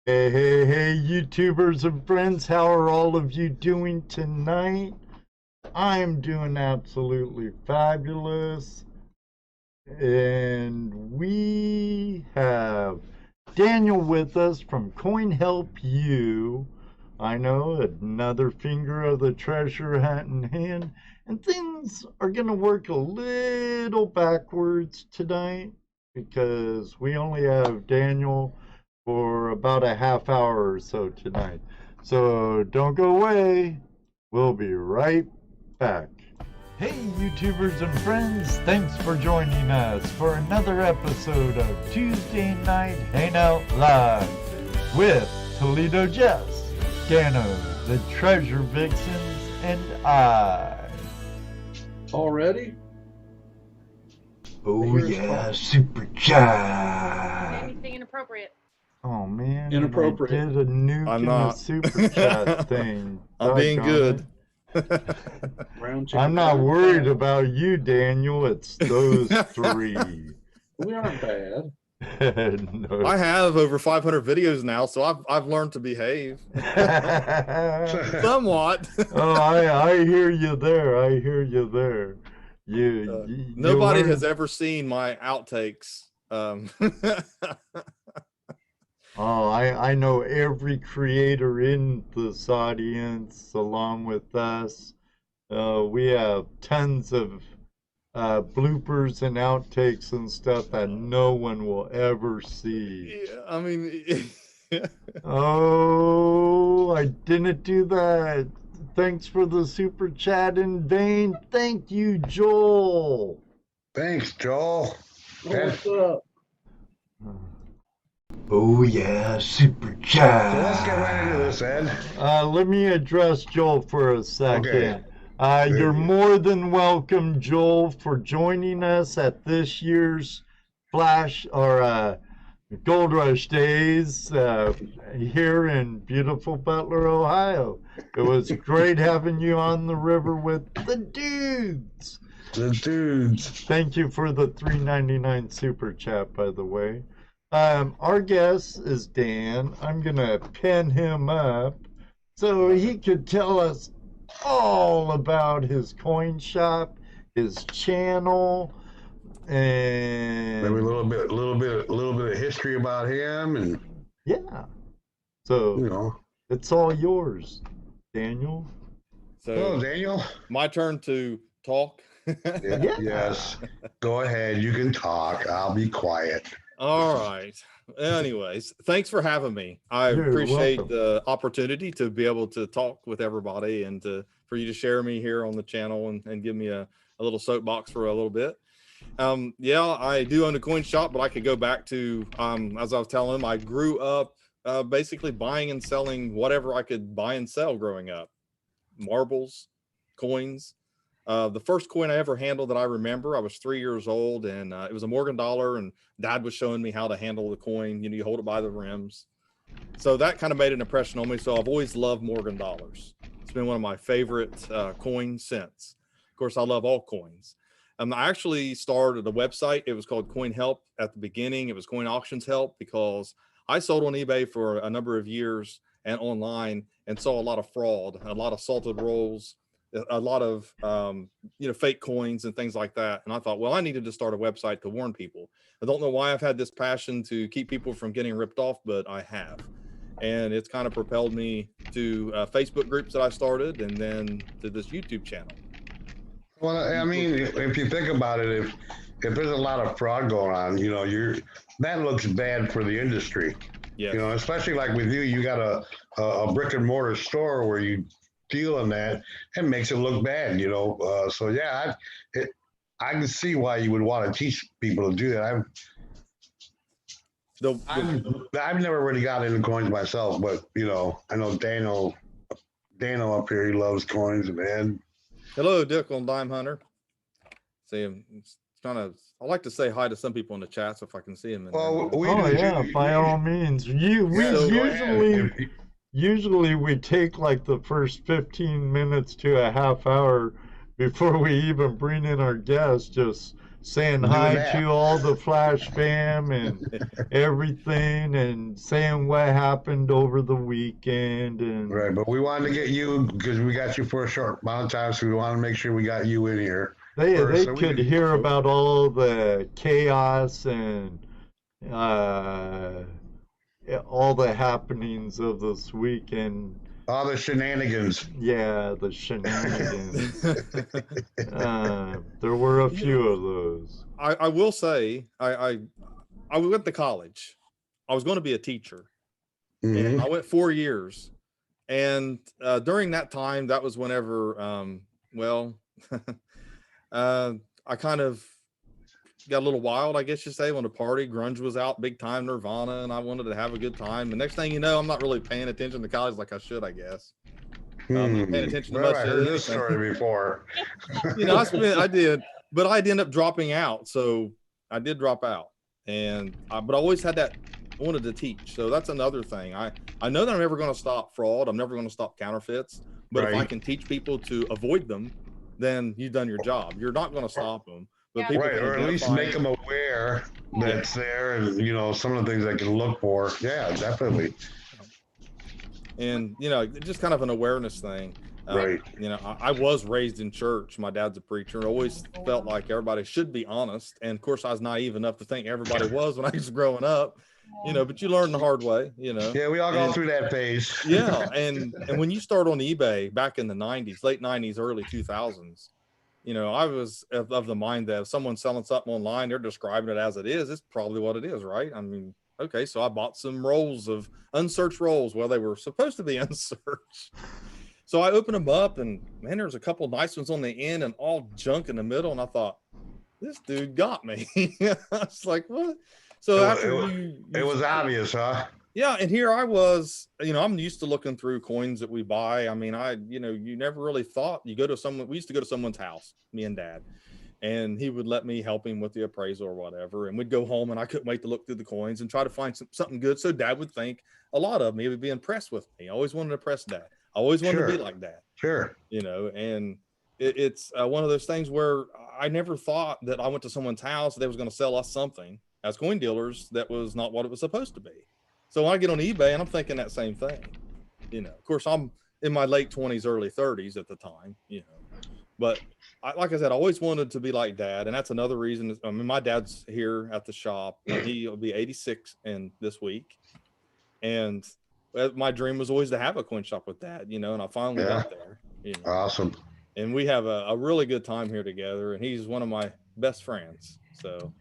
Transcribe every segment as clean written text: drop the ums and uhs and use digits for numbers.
Hey, YouTubers and friends, how are all of you doing tonight? I'm doing absolutely fabulous. And we have Daniel with us from HelpU. I know, another finger of the treasure hat in hand. And things are going to work a little backwards tonight because we only have Daniel for about a half hour or so tonight. So don't go away. We'll be right back. Hey, YouTubers and friends, thanks for joining us for another episode of Tuesday Night Hangout Live with Toledo Jess, Dano, the Treasure Vixens, and I. Already? Oh yeah, super chat. Anything inappropriate? Oh man, Inappropriate. I did a nuke I'm in not. the super chat thing. I'm being Doggone good. Brown it. chicken I'm not fried worried crab. about you, Daniel. It's those three. We aren't bad. No. I have over 500 videos now, so I've learned to behave somewhat. Oh, I hear you there. I hear you there. You Nobody learn- has ever seen my outtakes. Oh, I know every creator in this audience along with us. We have tons of bloopers and outtakes and stuff that no one will ever see. Yeah, I mean, Oh, I didn't do that. Thanks for the super chat in vain. Thank you, Joel. Thanks, Joel. What's up? Oh yeah, super So chat. let's get right into this, Ed. Let me address Joel for a second. Okay. You're more than welcome, Joel, for joining us at this year's Gold Rush Days here in beautiful Butler, Ohio. It was great having you on the river with the dudes. The dudes. Thank you for the $3.99 super chat, by the way. Our guest is Dan. I'm gonna pin him up so he could tell us all about his coin shop, his channel, and Maybe a little bit of history about him, and yeah. So you know. it's all yours, Daniel. Hello, so Daniel. my turn to talk. Yeah. Yes. Go ahead. You can talk. I'll be quiet. All right. Anyways, thanks for having me. I You're appreciate welcome. the opportunity to be able to talk with everybody and for you to share me here on the channel and give me a little soapbox for a little bit. Yeah, I do own a coin shop, but I could go back to, as I was telling him, I grew up basically buying and selling whatever I could buy and sell growing up. Marbles, coins. The first coin I ever handled that I remember, I was 3 years old, and it was a Morgan dollar, and Dad was showing me how to handle the coin. You know, you hold it by the rims. So that kind of made an impression on me. So I've always loved Morgan dollars. It's been one of my favorite coins since. Of course, I love all coins. I actually started a website. It was called Coin Help at the beginning. It was Coin Auctions Help because I sold on eBay for a number of years and online and saw a lot of fraud, a lot of salted rolls, a lot of fake coins and things like that. And I thought, well, I needed to start a website to warn people. I don't know why I've had this passion to keep people from getting ripped off, but I have. And it's kind of propelled me to Facebook groups that I started and then to this YouTube channel. Well, I mean, if you think about it, if there's a lot of fraud going on, you know, that looks bad for the industry. Yes. You know, especially like with you, you got a brick and mortar store where you deal in that, and makes it look bad, you know. So yeah, I can see why you would want to teach people to do that. I've never really got into coins myself, but you know, I know Dano up here, he loves coins, man. Hello, Dick on Dime Hunter. See him. I like to say hi to some people in the chat, so if I can see him. Well, By all means. Usually we take like the first 15 minutes to a half hour before we even bring in our guests, just saying Doing hi that. to all the Flash fam and everything, and saying what happened over the weekend. And Right, but we wanted to get you because we got you for a short amount of time, so we want to make sure we got you in here. they first, so we could can- hear about all the chaos and all the happenings of this weekend. All the shenanigans. Yeah, the shenanigans. There were a few of those. I will say, I went to college. I was going to be a teacher. Mhm. And I went 4 years. And during that time, that was whenever, I kind of got a little wild, I guess you say, when the party, grunge was out, big time, Nirvana, and I wanted to have a good time. The next thing you know, I'm not really paying attention to college like I should, I guess. I'm not paying attention to Well, much. I heard this story before. You know, I did, but I ended up dropping out. So I did drop out, but I always had that, I wanted to teach. So that's another thing. I know that I'm never going to stop fraud. I'm never going to stop counterfeits. But if I Right. can teach people to avoid them, then you've done your job. You're not going to stop them. But people Right, can or at least identify make them aware that it's there, and you know some of the things they can look for. Yeah, definitely. and you know, just kind of an awareness thing. Right. You know, I was raised in church. My dad's a preacher. I always felt like everybody should be honest. And of course, I was naive enough to think everybody was when I was growing up. You know, but you learn the hard way. You know. Yeah, we all go through that phase. Yeah, and when you start on eBay back in the 90s, late 90s, early 2000s, you know, I was of the mind that if someone's selling something online, they're describing it as it is. It's probably what it is, right? I mean, okay, so I bought some rolls of unsearched rolls. Well, they were supposed to be unsearched. So I opened them up, and man, there's a couple nice ones on the end and all junk in the middle. And I thought, this dude got me. I was like, what? So It was obvious, huh? yeah, and here I was, you know, I'm used to looking through coins that we buy. I mean, you know, you never really thought we used to go to someone's house, me and Dad, and he would let me help him with the appraisal or whatever. And we'd go home and I couldn't wait to look through the coins and try to find something good. So Dad would think a lot of me would be impressed with me. I always wanted to impress Dad. I always wanted to be like Dad, Sure. you know, and it's one of those things where I never thought that I went to someone's house, they was going to sell us something as coin dealers that was not what it was supposed to be. So when I get on eBay and I'm thinking that same thing, you know, of course I'm in my late 20s, early 30s at the time, you know, but like I said, I always wanted to be like Dad. And that's another reason. I mean, my dad's here at the shop and he'll be 86 this week. And my dream was always to have a coin shop with Dad, you know, and I finally got there, you know. Awesome. And we have a really good time here together, and he's one of my best friends. So,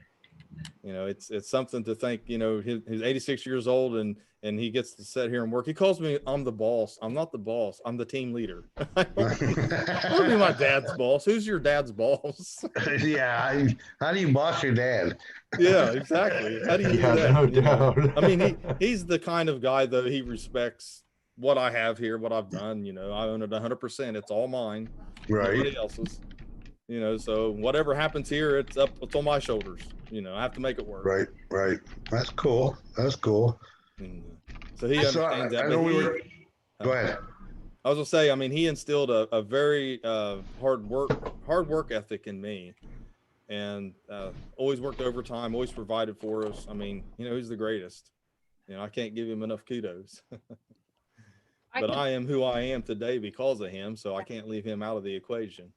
you know, it's something to think, you know, he's 86 years old and he gets to sit here and work. He calls me, I'm the boss. I'm not the boss. I'm the team leader. I want to be my dad's boss. Who's your dad's boss? Yeah. How do you boss your dad? Yeah, exactly. How do you do that? No You know? doubt. I mean, he's the kind of guy, though, he respects what I have here, what I've done. You know, I own it 100%. It's all mine. Right. Nobody else's. You know, so whatever happens here, it's on my shoulders. You know, I have to make it work. Right. Right. That's cool. That's cool. And, so he So understands that. I know but Go ahead. I was gonna say, I mean, he instilled a very hard work ethic in me, and always worked overtime, always provided for us. I mean, you know, he's the greatest. You know, I can't give him enough kudos. But I am who I am today because of him, so I can't leave him out of the equation.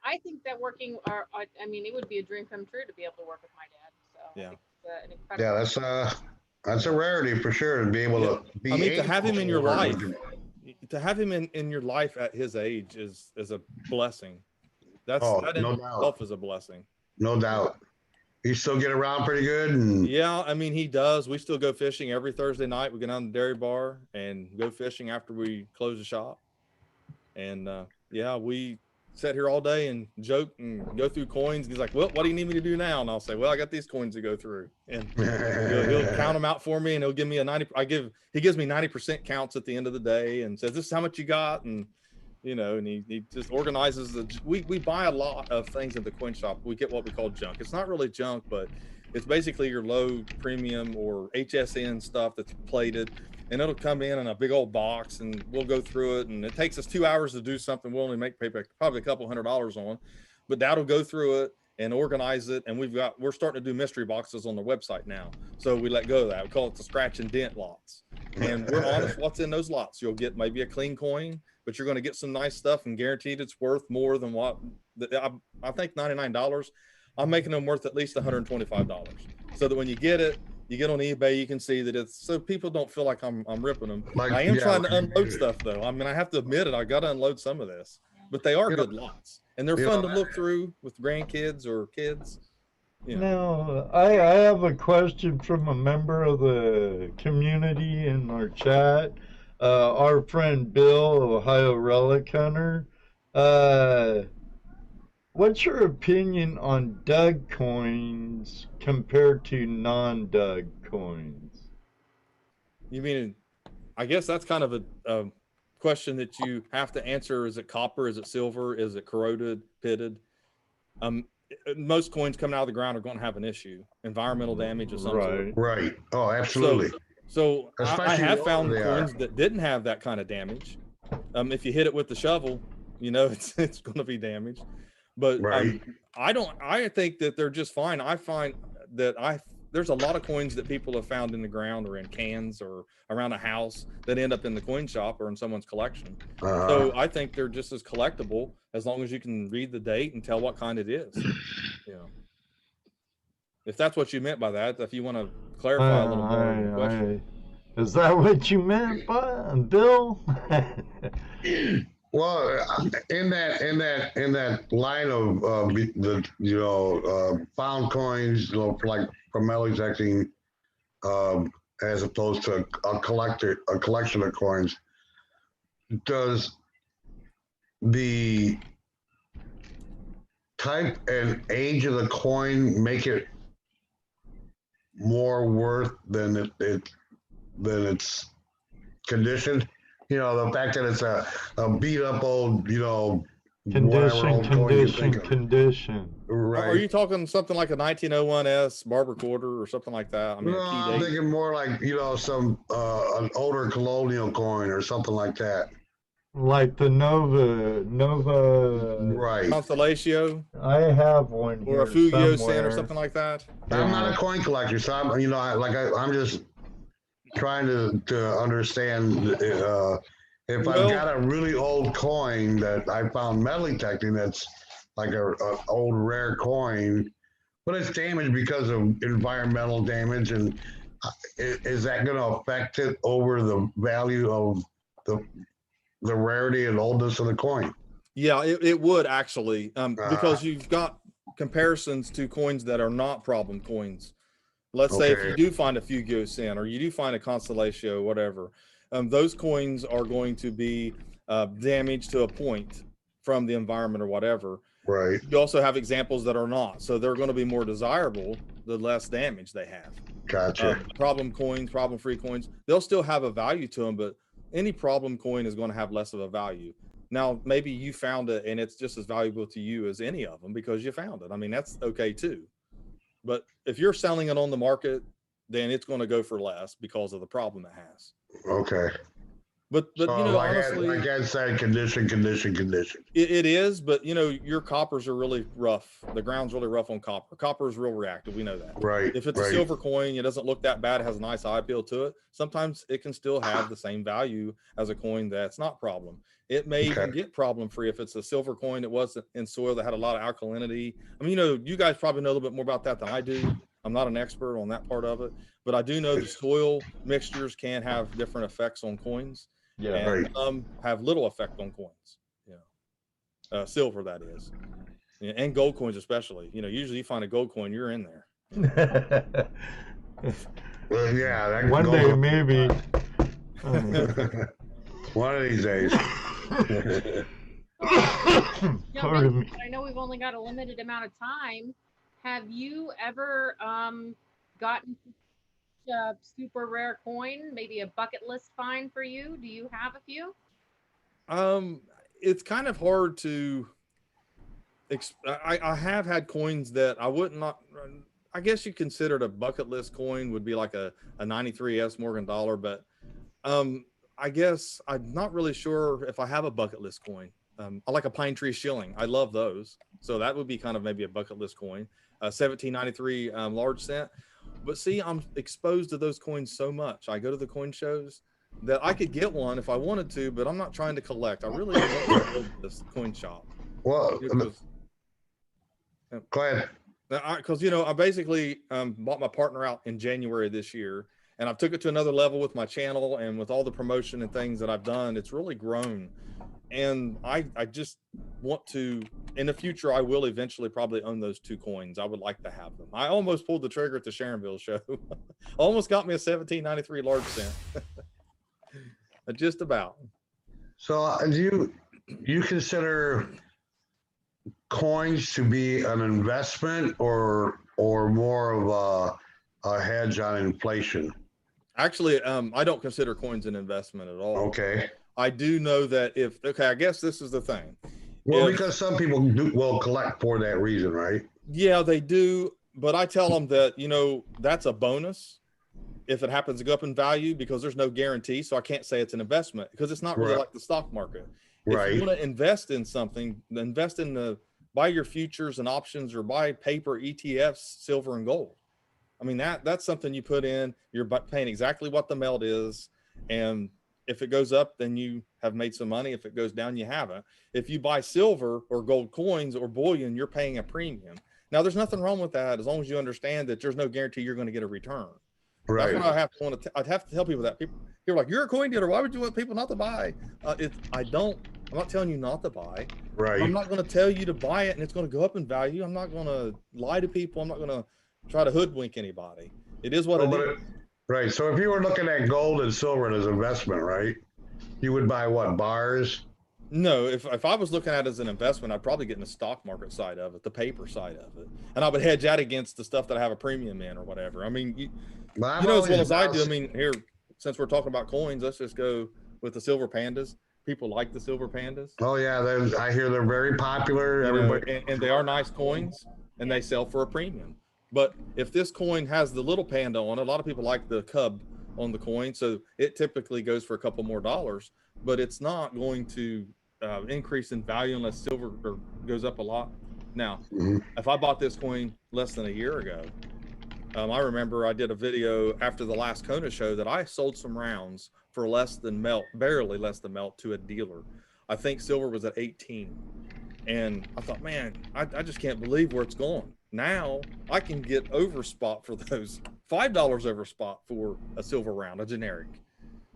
I think that I mean, it would be a dream come true to be able to work with my dad. So Yeah. I think it's, an incredible. Yeah, that's a rarity for sure to be able to be. I mean, to have him in your life, able to have him in your life at his age is a blessing. That in no itself doubt. is a blessing. No doubt. You still get around pretty good, and Yeah, I mean, he does. We still go fishing every Thursday night. We go down to the dairy bar and go fishing after we close the shop. And yeah, we sit here all day and joke and go through coins. He's like, well, what do you need me to do now? And I'll say, well, I got these coins to go through. And he'll count them out for me, and he'll give me he gives me 90% counts at the end of the day and says, this is how much you got. And, you know, and he just organizes we buy a lot of things at the coin shop. We get what we call junk. It's not really junk, but it's basically your low premium or HSN stuff that's plated, and it'll come in a big old box, and we'll go through it. And it takes us 2 hours to do something we'll only make probably a couple $100 on, but that'll go through it. and organize it. And we're starting to do mystery boxes on the website now. So we let go of that. We call it the scratch and dent lots. And we're honest what's in those lots. You'll get maybe a clean coin, but you're going to get some nice stuff, and guaranteed it's worth more than what I think $99. I'm making them worth at least $125, so that when you get it, you get on eBay, you can see that it's, so people don't feel like I'm ripping them. I am trying to unload stuff though. I mean, I have to admit it. I got to unload some of this, but they are good lots, and they're fun to look through with grandkids or kids. Now, I have a question from a member of the community in our chat. Our friend Bill, Ohio Relic Hunter. What's your opinion on dug coins compared to non-dug coins? You mean, I guess that's kind of a question that you have to answer. Is it copper? Is it silver? Is it corroded, pitted? Most coins coming out of the ground are going to have an issue, environmental damage or something. Right. Oh, absolutely. So I have found coins that didn't have that kind of damage. If you hit it with the shovel, you know, it's going to be damaged. But I think that they're just fine. I find that there's a lot of coins that people have found in the ground or in cans or around a house that end up in the coin shop or in someone's collection. So I think they're just as collectible as long as you can read the date and tell what kind it is. You know, if that's what you meant by that, if you want to clarify a little more. Is that what you meant, Bill? Well, in that line of the found coins, like from Ellie's acting, as opposed to a collection of coins, does the type and age of the coin make it more worth than it's conditioned? You know, the fact that it's a beat up old, condition. Right. Are you talking something like a 1901 S barber quarter or something like that? I mean, no, I'm thinking more like, some an older colonial coin or something like that. Like the Nova, right? Constellatio. I have one or a Fugio Sen or something like that. I'm not a coin collector, so I'm just trying to understand if I've got a really old coin that I found metal detecting that's like a old rare coin, but it's damaged because of environmental damage, and is that going to affect it over the value of the rarity and oldness of the coin? Yeah, it would actually, because you've got comparisons to coins that are not problem coins. Let's say if you do find a Fugio Sen or you do find a Constellatio, whatever, those coins are going to be damaged to a point from the environment or whatever. Right. You also have examples that are not, so they're going to be more desirable the less damage they have. Gotcha. Problem coins, problem-free coins, they'll still have a value to them, but any problem coin is going to have less of a value. Now, maybe you found it and it's just as valuable to you as any of them because you found it. I mean, that's okay too. But if you're selling it on the market, then it's going to go for less because of the problem it has. Okay. But honestly, like I said, condition. It is, but your coppers are really rough. The ground's really rough on copper. Copper is real reactive. We know that. Right. If it's a silver coin, it doesn't look that bad. It has a nice eye appeal to it. Sometimes it can still have the same value as a coin that's not problem. It may even get problem free if it's a silver coin that was in soil that had a lot of alkalinity. I mean, you guys probably know a little bit more about that than I do. I'm not an expert on that part of it, but I do know the soil mixtures can have different effects on coins. Yeah, and some have little effect on coins. Silver, that is, and gold coins especially. Usually you find a gold coin, you're in there. Well, yeah. One day maybe. One of these days. I know we've only got a limited amount of time. Have you ever gotten a super rare coin, maybe a bucket list find for you? Do you have a few? It's kind of hard to I have had coins that I would not, I guess you considered a bucket list coin would be like a 93S Morgan dollar, but I guess I'm not really sure if I have a bucket list coin. I like a pine tree shilling. I love those. So that would be kind of maybe a bucket list coin. 1793 large cent. But see, I'm exposed to those coins so much. I go to the coin shows that I could get one if I wanted to, but I'm not trying to collect. I really don't want to build this coin shop. Well, go ahead. Because, you know, I basically bought my partner out in January this year, and I've took it to another level with my channel and with all the promotion and things that I've done. It's really grown. And I just want to, in the future, I will eventually probably own those two coins. I would like to have them. I almost pulled the trigger at the Sharonville show. Almost got me a 1793 large cent. Just about. So do you consider coins to be an investment or more of a hedge on inflation? Actually, I don't consider coins an investment at all. Okay. I do know that I guess this is the thing. Well, because some people will collect for that reason, right? Yeah, they do. But I tell them that, you know, that's a bonus if it happens to go up in value, because there's no guarantee. So I can't say it's an investment because it's not really like the stock market. If you want to invest in something, invest in buy your futures and options, or buy paper ETFs, silver and gold. I mean, that's something you put in, you're paying exactly what the melt is. And if it goes up, then you have made some money. If it goes down, you haven't. If you buy silver or gold coins or bullion, you're paying a premium. Now, there's nothing wrong with that as long as you understand that there's no guarantee you're going to get a return. Right. That's what I'd have to tell people that. People are like, you're a coin dealer. Why would you want people not to buy? I'm not telling you not to buy. Right. I'm not going to tell you to buy it and it's going to go up in value. I'm not going to lie to people. I'm not going to try to hoodwink anybody. It is what it is. Right. So if you were looking at gold and silver as investment, right, you would buy what, bars? No, if I was looking at it as an investment, I'd probably get in the stock market side of it, the paper side of it. And I would hedge that against the stuff that I have a premium in or whatever. I mean, you know as well as I do. I mean, here, since we're talking about coins, let's just go with the silver pandas. People like the silver pandas. Oh, yeah. I hear they're very popular. Everybody. And they are nice coins, and they sell for a premium. But if this coin has the little panda on it, a lot of people like the cub on the coin, so it typically goes for a couple more dollars, but it's not going to increase in value unless silver goes up a lot. Now, if I bought this coin less than a year ago, I remember I did a video after the last Kona show that I sold some rounds for less than melt, barely less than melt, to a dealer. I think silver was at 18. And I thought, man, I just can't believe where it's going. Now I can get over spot for those, $5 over spot for a silver round, a generic.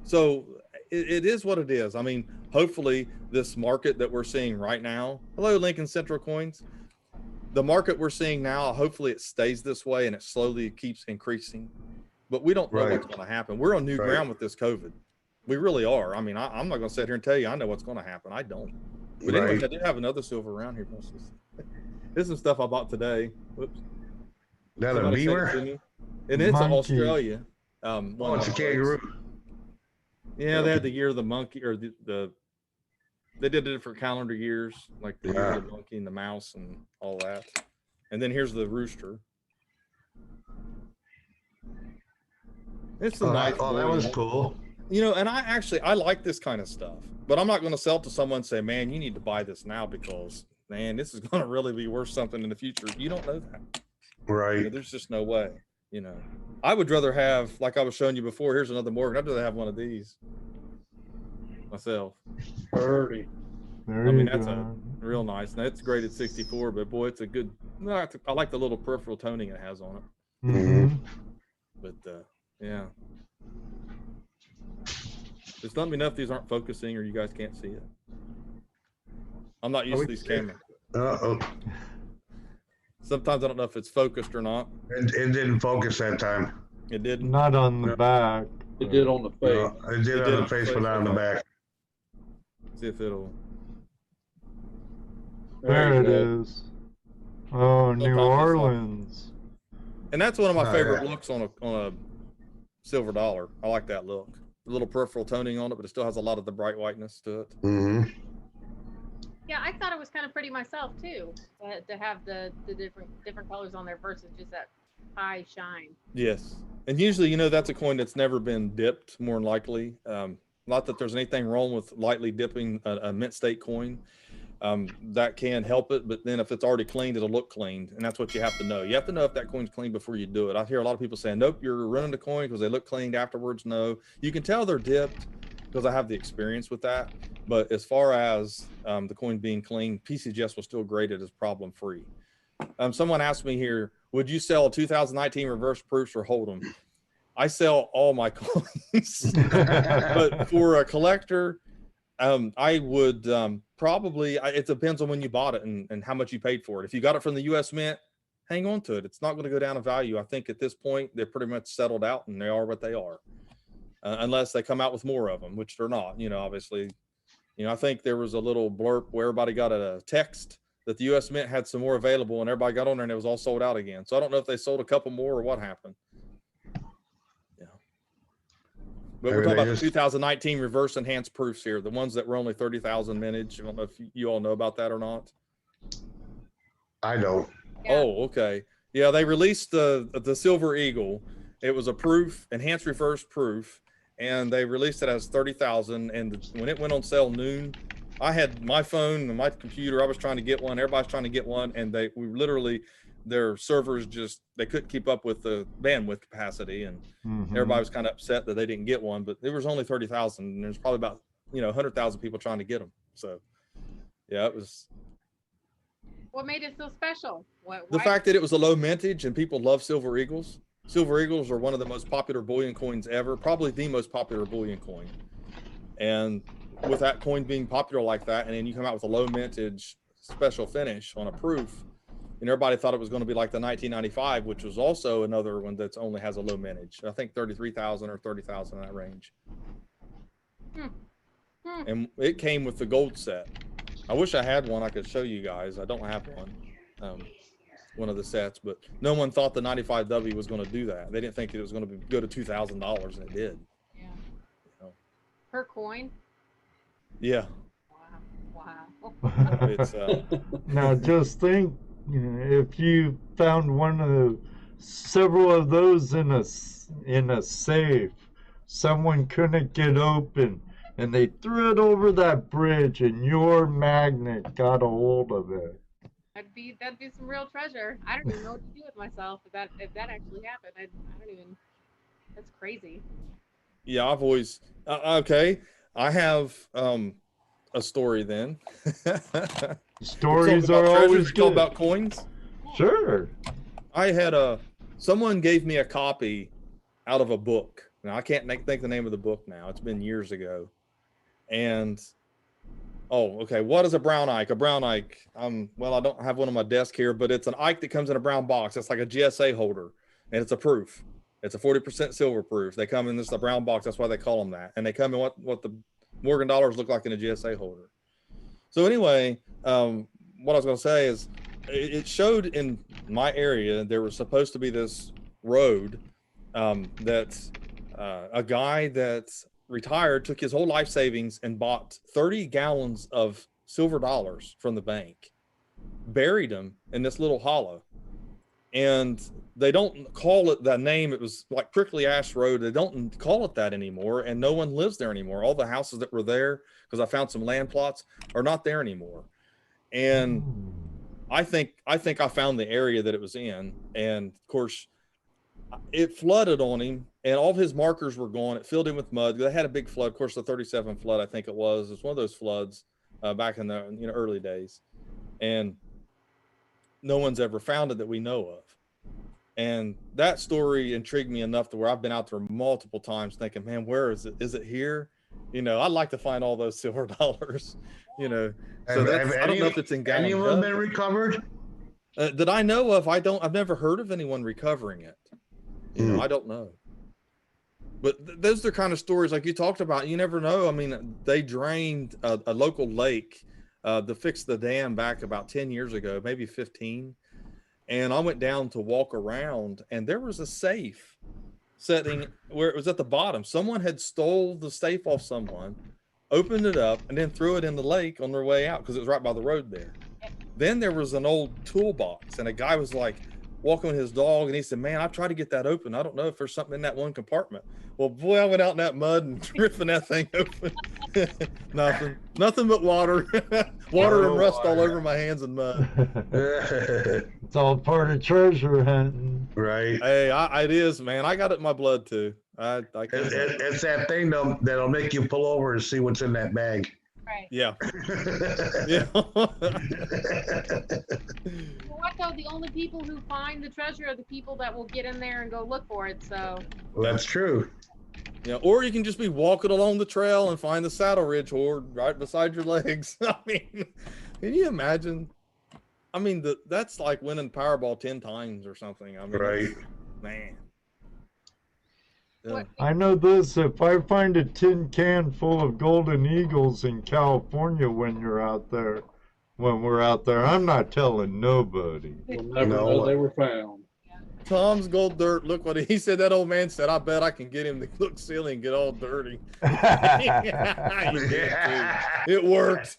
So it is what it is. I mean, hopefully this market that we're seeing right now, hello, Lincoln Central Coins, the market we're seeing now, hopefully it stays this way and it slowly keeps increasing, but we don't know what's going to happen. We're on new ground with this COVID. We really are. I mean, I'm not going to sit here and tell you I know what's going to happen. I don't. But anyway, I do have another silver around here. This is stuff I bought today. Whoops. That a beaver? And it's in Australia. Oh, it's a kangaroo. Yeah, they had the year of the monkey, or they did it for calendar years, like the year of the monkey and the mouse and all that. And then here's the rooster. It's a nice. Oh, that was cool. You know, and I like this kind of stuff, but I'm not going to sell to someone and say, man, you need to buy this now because, man, this is going to really be worth something in the future. You don't know that. Right. You know, there's just no way, you know. I would rather have, like I was showing you before, here's another Morgan. I'd rather have one of these myself. 30. I mean, that's a real nice. Now, it's graded 64, but boy, it's a good, I like the little peripheral toning it has on it. Mm-hmm. But, yeah. Just let me know if these aren't focusing or you guys can't see it. I'm not used to these cameras. Sometimes I don't know if it's focused or not. It didn't focus that time. It didn't? Not on the back. It did on the face. It did on the face, but not on the back. See if it'll. There it is. Oh, New Orleans. And that's one of my favorite looks on a silver dollar. I like that look. A little peripheral toning on it, but it still has a lot of the bright whiteness to it. Mm-hmm. Yeah, I thought it was kind of pretty myself too, to have the different colors on there versus just that high shine. Yes, and usually, you know, that's a coin that's never been dipped, more than likely. Not that there's anything wrong with lightly dipping a mint state coin. that can help it. But then if it's already cleaned, it'll look cleaned. And that's what you have to know. You have to know if that coin's clean before you do it. I hear a lot of people saying, nope, you're running the coin because they look cleaned afterwards. No, you can tell they're dipped because I have the experience with that. But as far as the coin being clean, PCGS will still grade it as problem free. Someone asked me here, would you sell 2019 reverse proofs or hold them? I sell all my coins, but for a collector, I would probably, it depends on when you bought it and how much you paid for it. If you got it from the US Mint, hang on to it. It's not going to go down in value. I think at this point, they're pretty much settled out and they are what they are, unless they come out with more of them, which they're not, obviously. I think there was a little blurb where everybody got a text that the US Mint had some more available and everybody got on there and it was all sold out again. So I don't know if they sold a couple more or what happened. Yeah. But we're talking about the 2019 reverse enhanced proofs here, the ones that were only 30,000 mintage. I don't know if you all know about that or not. I don't. Yeah. Oh, okay. Yeah, they released the Silver Eagle. It was a proof, enhanced reverse proof, and they released it as 30,000. And when it went on sale noon, I had my phone and my computer. I was trying to get one. Everybody's trying to get one, and their servers they couldn't keep up with the bandwidth capacity, and everybody was kind of upset that they didn't get one. But there was only 30,000, and there's probably about 100,000 people trying to get them. So, yeah, it was. What made it so special? The fact that it was a low mintage and people love Silver Eagles. Silver Eagles are one of the most popular bullion coins ever, probably the most popular bullion coin. And with that coin being popular like that, and then you come out with a low mintage special finish on a proof, and everybody thought it was going to be like the 1995, which was also another one that's only has a low mintage. I think 33,000 or 30,000 in that range. And it came with the gold set. I wish I had one I could show you guys. I don't have one of the sets, but no one thought the 95W was going to do that. They didn't think it was going to go to $2,000, and it did. Yeah. Per coin. Yeah. Wow. It's Now just think, if you found several of those in a safe, someone couldn't get open, and they threw it over that bridge, and your magnet got a hold of it. That'd be some real treasure. I don't even know what to do with myself if that actually happened. I don't even. That's crazy. Yeah, I've always okay. I have a story then. Stories are always good. About coins. Sure. I had someone gave me a copy out of a book. Now I can't think the name of the book now. It's been years ago. And okay, what is a brown Ike? A brown Ike. Well, I don't have one on my desk here, but it's an Ike that comes in a brown box. It's like a GSA holder, and it's a proof. It's a 40% silver proof. They come in this a brown box. That's why they call them that. And they come in what the Morgan dollars look like in a GSA holder. So anyway, what I was going to say is it showed in my area, there was supposed to be this road that a guy that retired took his whole life savings and bought 30 gallons of silver dollars from the bank, buried them in this little hollow. And they don't call it that name. It was like Prickly Ash Road. They don't call it that anymore, and no one lives there anymore. All the houses that were there, because I found some land plots, are not there anymore. And I think I found the area that it was in, and of course it flooded on him, and all of his markers were gone. It filled in with mud. They had a big flood, of course, the 37 flood, I think it was. It's one of those floods back in the early days, and no one's ever found it that we know of. And that story intrigued me enough to where I've been out there multiple times thinking, man, where is it? Is it here? I'd like to find all those silver dollars, So I don't know if it's in Any of them been recovered? That I know of, I've never heard of anyone recovering it. I don't know. But those are kind of stories like you talked about. You never know. I mean, they drained a local lake to fix the dam back about 10 years ago, maybe 15. And I went down to walk around, and there was a safe setting where it was at the bottom. Someone had stole the safe off someone, opened it up, and then threw it in the lake on their way out because it was right by the road there. Then there was an old toolbox, and a guy was like walking with his dog, and he said, man, I tried to get that open. I don't know if there's something in that one compartment. Well, boy, I went out in that mud and ripping that thing open. Nothing but water. Water and rust all water. over my hands and mud. It's all part of treasure hunting. Right. Hey, it is, man. I got it in my blood too. I can't. It's that thing that'll make you pull over and see what's in that bag. Right. Yeah. Yeah. Well, what though? The only people who find the treasure are the people that will get in there and go look for it. So. Well, that's true. Yeah, or you can just be walking along the trail and find the Saddle Ridge hoard right beside your legs. I mean, can you imagine? I mean, that's like winning Powerball 10 times or something. I mean, Right. Man. What- I know this, if I find a tin can full of golden eagles in California when we're out there, I'm not telling nobody. We'll never No. know they were found. Tom's Gold Dirt. Look what he said. That old man said, I bet I can get him to look silly and get all dirty. He did, too. It worked.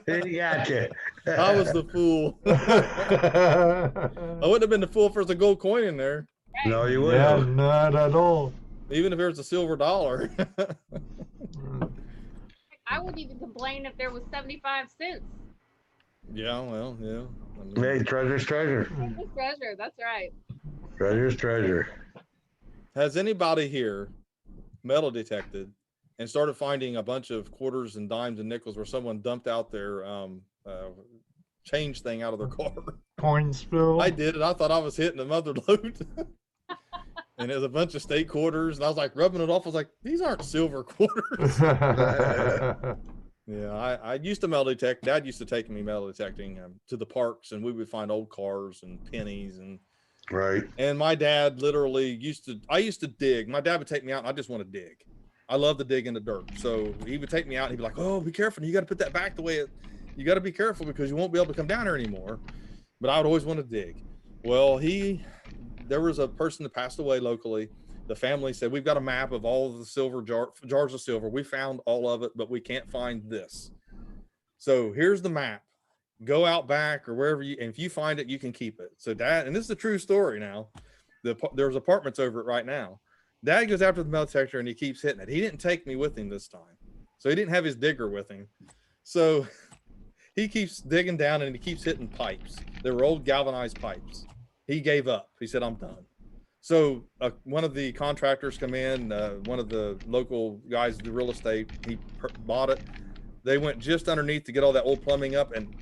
He got you. I was the fool. I wouldn't have been the fool if there's a gold coin in there, No, you Yeah, wouldn't. not at all. even if there's a silver dollar. I wouldn't even complain if there was 75 cents. Yeah, well, yeah. I mean, Hey, treasure's treasure. It's treasure. That's right. Treasure's treasure. has anybody here metal detected and started finding a bunch of quarters and dimes and nickels where someone dumped out their change thing out of their car? Coin spill. I did it. I thought I was hitting a mother load. And there's a bunch of state quarters, and I was like rubbing it off. I was like, these aren't silver quarters. Yeah, I used to metal detect. Dad used to take me metal detecting to the parks, and we would find old cars and pennies. Right. And my dad literally I used to dig. My dad would take me out, and I just want to dig. I love to dig in the dirt. So he would take me out, and he'd be like, oh, be careful. You got to put that back the way you got to be careful because you won't be able to come down here anymore. But I would always want to dig. Well, there was a person that passed away locally. The family said, we've got a map of all of the silver jars of silver. We found all of it, but we can't find this. So here's the map. Go out back or wherever and if you find it, you can keep it. So Dad, and this is a true story now. There's apartments over it right now. Dad goes after the metal detector and he keeps hitting it. He didn't take me with him this time. So he didn't have his digger with him. So he keeps digging down and he keeps hitting pipes. They were old galvanized pipes. He gave up. He said, I'm done. So one of the contractors come in, one of the local guys do real estate, he bought it. They went just underneath to get all that old plumbing up and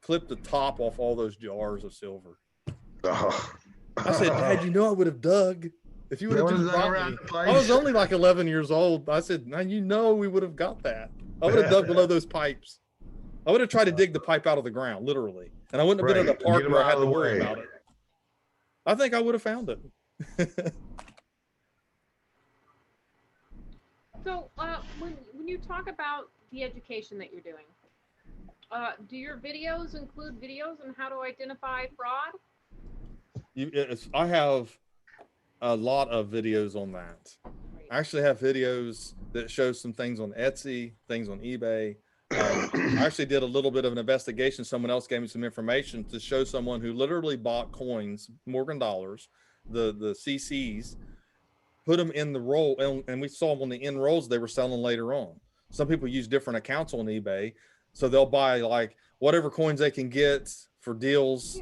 clipped the top off all those jars of silver. Oh. I said, Dad, you know I would have dug if you would have just brought me. I was only like 11 years old. I said, now you know we would have got that. I would have dug below those pipes. I would have tried to dig the pipe out of the ground, literally. And I wouldn't have been at a park where I had to worry about it. I think I would have found it. So when you talk about the education that you're doing, do your videos include videos on how to identify fraud? I have a lot of videos on that. I actually have videos that show some things on Etsy, things on eBay. I actually did a little bit of an investigation. Someone else gave me some information to show someone who literally bought coins, Morgan dollars, the CCs, put them in the roll, and we saw them on the end rolls they were selling later on. Some people use different accounts on eBay, so they'll buy like whatever coins they can get for deals,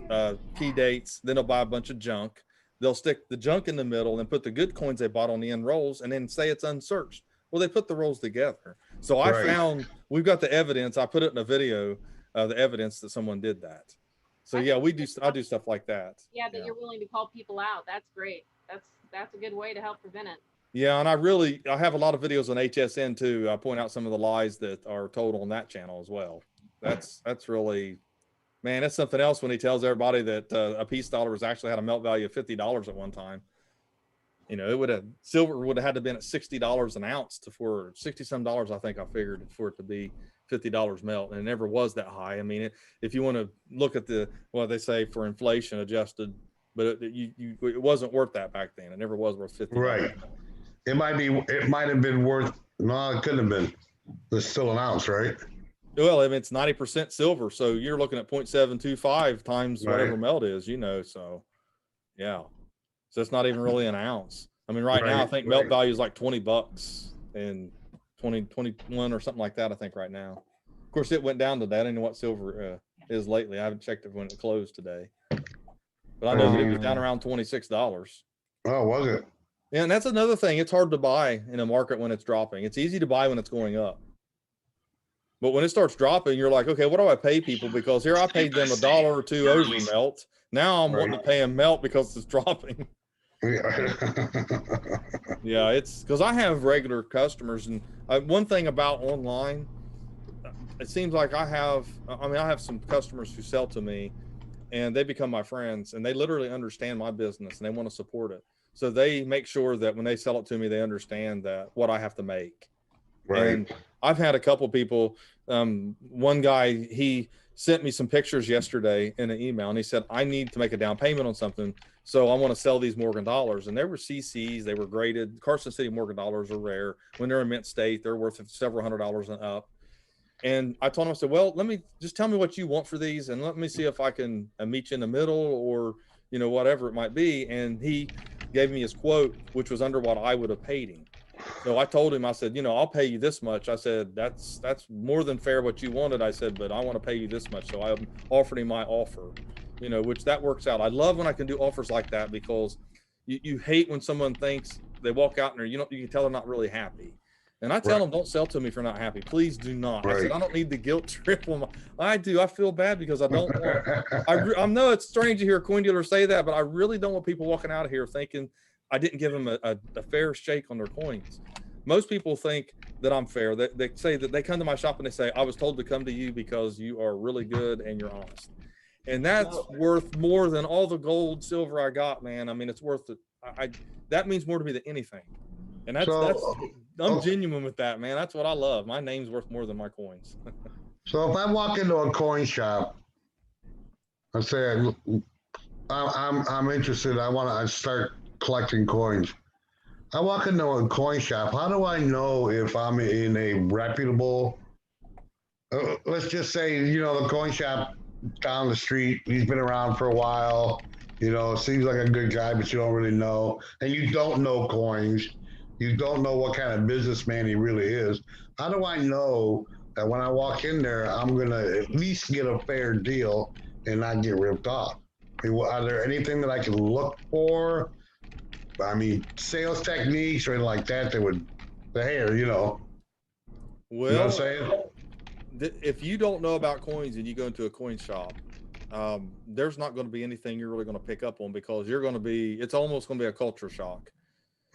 key dates, then they'll buy a bunch of junk. They'll stick the junk in the middle and put the good coins they bought on the end rolls and then say it's unsearched. Well, they put the rolls together. So I found, we've got the evidence. I put it in a video, the evidence that someone did that. So yeah, I do stuff like that. Yeah, that you're willing to call people out. That's great. That's a good way to help prevent it. Yeah, and I have a lot of videos on HSN too. I point out some of the lies that are told on that channel as well. That's really, man, that's something else when he tells everybody that a peace dollar was actually had a melt value of $50 at one time. You know, silver would have had to been at $60 an ounce for 60 some dollars. I think I figured for it to be $50 melt, and it never was that high. I mean, if you want to look at what they say for inflation adjusted, but it wasn't worth that back then. It never was worth $50. Right. It might have been worth. No, it couldn't have been. There's still an ounce, right? Well, I mean, it's 90% silver, so you're looking at 0.725 times whatever melt is. You know, so yeah. So it's not even really an ounce. I mean, right now I think melt value is like $20 and 21 or something like that, I think right now. Of course, it went down to that. I don't know what silver is lately. I haven't checked it when it closed today, but I know that it was down around $26. Oh, was it? Yeah, and that's another thing. It's hard to buy in a market when it's dropping. It's easy to buy when it's going up. But when it starts dropping, you're like, okay, what do I pay people? Because here I paid them $1 or $2 over melt. Now I'm wanting to pay them melt because it's dropping. Yeah. Yeah, it's because I have regular customers. And one thing about online, it seems like I have some customers who sell to me and they become my friends and they literally understand my business and they want to support it. So they make sure that when they sell it to me, they understand that what I have to make. Right. And I've had a couple people, one guy, he sent me some pictures yesterday in an email and he said, I need to make a down payment on something. So I want to sell these Morgan dollars. And they were CCs, they were graded. Carson City Morgan dollars are rare. When they're in mint state, they're worth several $100s and up. And I told him, I said, well, let me just tell me what you want for these and let me see if I can meet you in the middle or, you know, whatever it might be. And he gave me his quote, which was under what I would have paid him. So I told him, I said, you know, I'll pay you this much. I said, that's more than fair what you wanted. I said, but I want to pay you this much. So I offered him my offer, you know, which that works out. I love when I can do offers like that because you hate when someone thinks they walk out and you can tell they're not really happy. And I tell them, don't sell to me if you're not happy. Please do not. Right. I said, I don't need the guilt trip. I do. I feel bad because I don't want, I know it's strange to hear a coin dealer say that, but I really don't want people walking out of here thinking I didn't give them a fair shake on their coins. Most people think that I'm fair. They say that they come to my shop and they say, I was told to come to you because you are really good and you're honest. And that's worth more than all the gold, silver I got, man. I mean, it's worth it. That means more to me than anything. And I'm genuine with that, man. That's what I love. My name's worth more than my coins. So if I walk into a coin shop, I say I'm interested. I want to start collecting coins. I walk into a coin shop. How do I know if I'm in a reputable? Let's just say, you know, the coin shop down the street. He's been around for a while. You know, seems like a good guy, but you don't really know, and you don't know coins. You don't know what kind of businessman he really is. How do I know that when I walk in there, I'm going to at least get a fair deal and not get ripped off? I mean, are there anything that I can look for? I mean, sales techniques or anything like that would, you know. Well, you know what I'm saying? If you don't know about coins and you go into a coin shop, there's not going to be anything you're really going to pick up on because it's almost going to be a culture shock.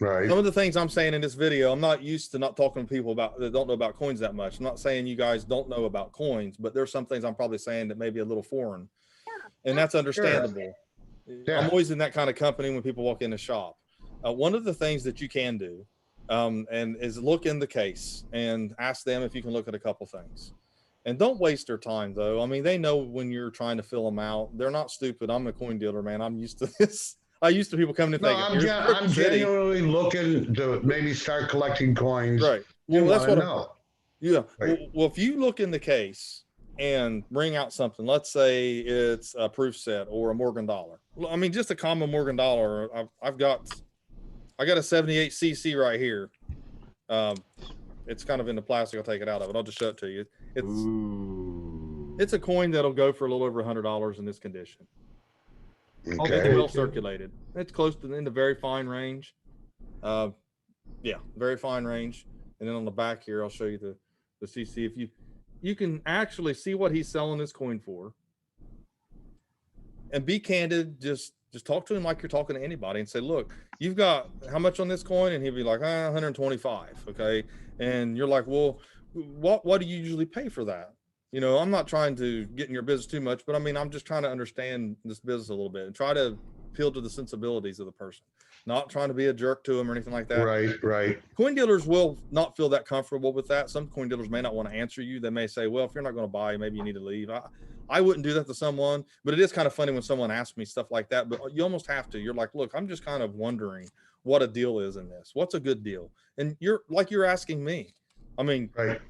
Right. Some of the things I'm saying in this video, I'm not used to not talking to people that don't know about coins that much. I'm not saying you guys don't know about coins, but there's some things I'm probably saying that may be a little foreign, and that's understandable. Yeah. I'm always in that kind of company when people walk in the shop. One of the things that you can do and is look in the case and ask them if you can look at a couple things. And don't waste their time, though. I mean, they know when you're trying to fill them out. They're not stupid. I'm a coin dealer, man. I'm used to this. I used to people coming to thinking. I'm genuinely looking to maybe start collecting coins. Right. Well, that's what I know. Yeah. Right. Well, if you look in the case and bring out something, let's say it's a proof set or a Morgan dollar. I mean, just a common Morgan dollar. I got a 78 CC right here. It's kind of in the plastic. I'll take it out of it. I'll just show it to you. It's a coin that'll go for a little over $100 in this condition. Okay. It's well circulated. It's close to in the very fine range. Yeah, very fine range. And then on the back here, I'll show you the CC. If you can actually see what he's selling this coin for, and be candid. Just talk to him like you're talking to anybody, and say, "Look, you've got how much on this coin?" And he'll be like, 125. Okay, and you're like, "Well, what do you usually pay for that?" You know, I'm not trying to get in your business too much, but I mean, I'm just trying to understand this business a little bit and try to appeal to the sensibilities of the person, not trying to be a jerk to them or anything like that. Right. Coin dealers will not feel that comfortable with that. Some coin dealers may not want to answer you. They may say, well, if you're not going to buy, maybe you need to leave. I wouldn't do that to someone, but it is kind of funny when someone asks me stuff like that, but you almost have to. You're like, look, I'm just kind of wondering what a deal is in this. What's a good deal? And you're asking me. I mean, right.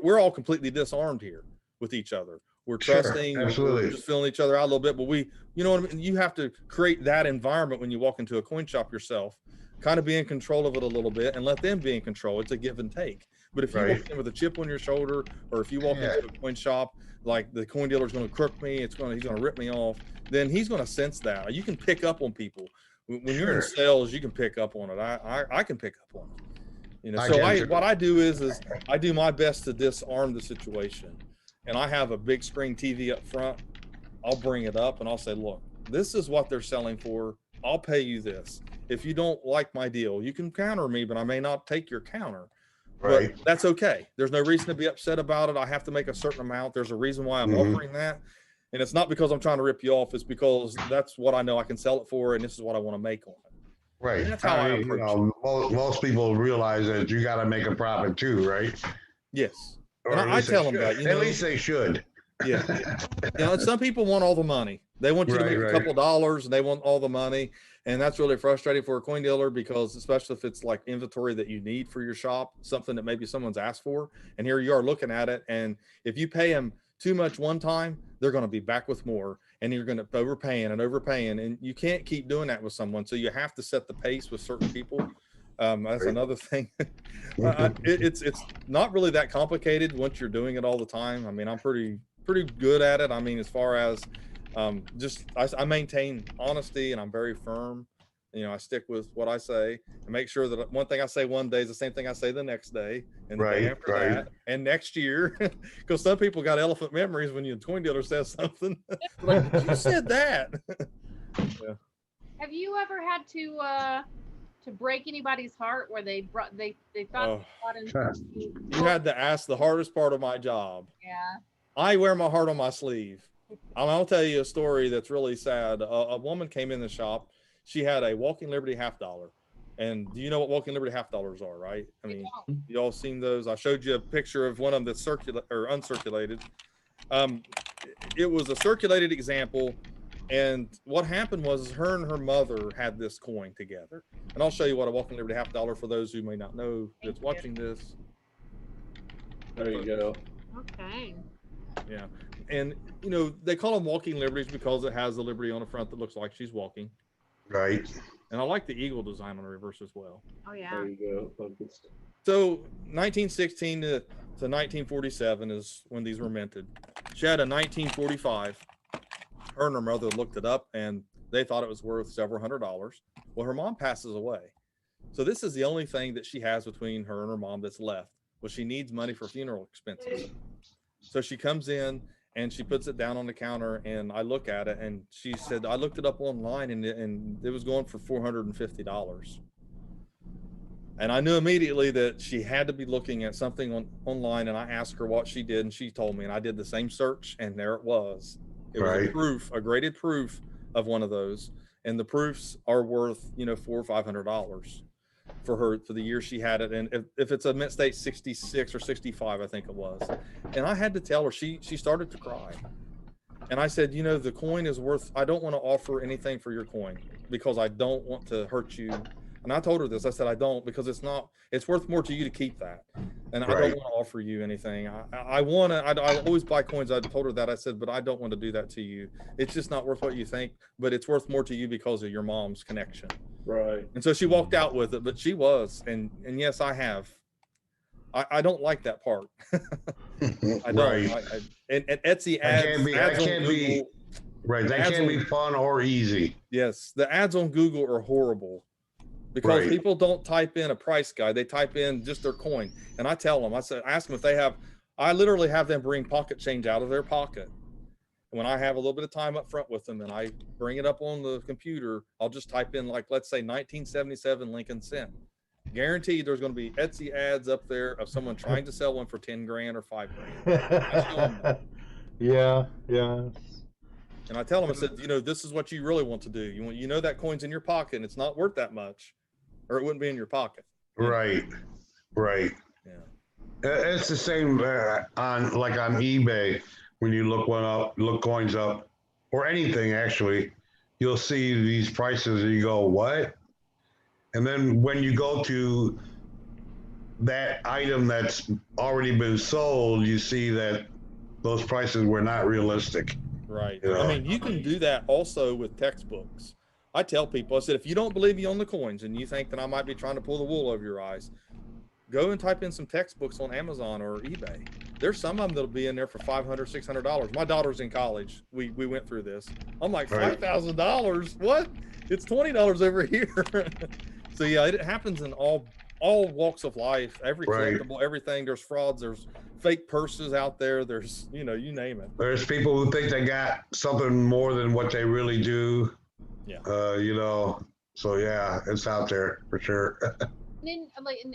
We're all completely disarmed here with each other. We're trusting, sure, we're just feeling each other out a little bit, but you know what I mean? You have to create that environment when you walk into a coin shop yourself, kind of be in control of it a little bit and let them be in control. It's a give and take. But if you walk in with a chip on your shoulder, or if you walk into a coin shop, like the coin dealer's going to crook me, he's going to rip me off, then he's going to sense that. You can pick up on people. When you're in sales, you can pick up on it. I can pick up on it. You know, what I do is I do my best to disarm the situation. And I have a big screen TV up front. I'll bring it up and I'll say, look, this is what they're selling for. I'll pay you this. If you don't like my deal, you can counter me, but I may not take your counter. Right. But that's okay. There's no reason to be upset about it. I have to make a certain amount. There's a reason why I'm offering that. And it's not because I'm trying to rip you off. It's because that's what I know I can sell it for, and this is what I want to make on it. Right. And that's how I approach it. Most people realize that you got to make a profit too, right? Yes. And I tell them that. At least they should. Yeah. You know, some people want all the money. They want you to make a couple dollars, and they want all the money. And that's really frustrating for a coin dealer, because especially if it's like inventory that you need for your shop, something that maybe someone's asked for, and here you are looking at it. And if you pay them too much one time, they're going to be back with more, and you're going to overpaying, and you can't keep doing that with someone. So you have to set the pace with certain people. That's another thing. It's not really that complicated once you're doing it all the time. I mean, I'm pretty good at it. I mean, as far as I maintain honesty, and I'm very firm. You know, I stick with what I say and make sure that one thing I say one day is the same thing I say the next day, and the day after that, and next year. Because some people got elephant memories when your coin dealer says something. Like, you said that. Yeah. Have you ever had to break anybody's heart where they thought they brought in? You had to ask the hardest part of my job. Yeah. I wear my heart on my sleeve. I'll tell you a story that's really sad. A woman came in the shop. She had a Walking Liberty $50. And do you know what Walking Liberty $50 are, right? I mean, you all seen those? I showed you a picture of one of them that's uncirculated. It was a circulated example. And what happened was her and her mother had this coin together. And I'll show you what a Walking Liberty $50 for those who may not know that's watching this. There you go. Okay. Yeah. And, you know, they call them Walking Liberties because it has the Liberty on the front that looks like she's walking. Right. And I like the eagle design on the reverse as well. Oh, yeah. There you go. Focused. So 1916 to 1947 is when these were minted. She had a 1945. Her and her mother looked it up, and they thought it was worth several $100s. Well, her mom passes away. So this is the only thing that she has between her and her mom that's left. Well, she needs money for funeral expenses. So she comes in and she puts it down on the counter, and I look at it, and she said, I looked it up online, and it was going for $450. And I knew immediately that she had to be looking at something online, and I asked her what she did, and she told me, and I did the same search, and there it was. It was a graded proof of one of those, and the proofs are worth, you know, $400 or $500 for her for the year she had it. And if it's a mint state 66 or 65, I think it was. And I had to tell her, she started to cry. And I said, you know, the coin is worth, I don't want to offer anything for your coin because I don't want to hurt you. And I told her this, I said, I don't, because it's worth more to you to keep that. And I don't want to offer you anything. I always buy coins. I told her that. I said, but I don't want to do that to you. It's just not worth what you think, but it's worth more to you because of your mom's connection. Right. And so she walked out with it, but she was, and yes, I have. I don't like that part. I don't. Right. And Etsy ads. That can't be fun or easy. Yes, the ads on Google are horrible. Because people don't type in a price guide, they type in just their coin. And I tell them, ask them if they have, I literally have them bring pocket change out of their pocket. When I have a little bit of time up front with them and I bring it up on the computer, I'll just type in, like, let's say 1977 Lincoln cent. Guaranteed there's going to be Etsy ads up there of someone trying to sell one for 10 grand or 5 grand. Yeah. And I tell them, I said, you know, this is what you really want to do. You know that coin's in your pocket and it's not worth that much, or it wouldn't be in your pocket. Right. Yeah. It's the same on eBay. When you look coins up, or anything actually, you'll see these prices and you go, what? And then when you go to that item that's already been sold, you see that those prices were not realistic. Right. You know? I mean, you can do that also with textbooks. I tell people, I said, if you don't believe me on the coins and you think that I might be trying to pull the wool over your eyes, go and type in some textbooks on Amazon or eBay. There's some of them that'll be in there for $500, $600. My daughter's in college. We went through this. I'm like, Right. $5,000? What? It's $20 over here. So yeah, it happens in all walks of life, every Right. collectible, everything. There's frauds, there's fake purses out there. There's, you name it. There's people who think they got something more than what they really do. Yeah. So yeah, it's out there for sure. And then, like, and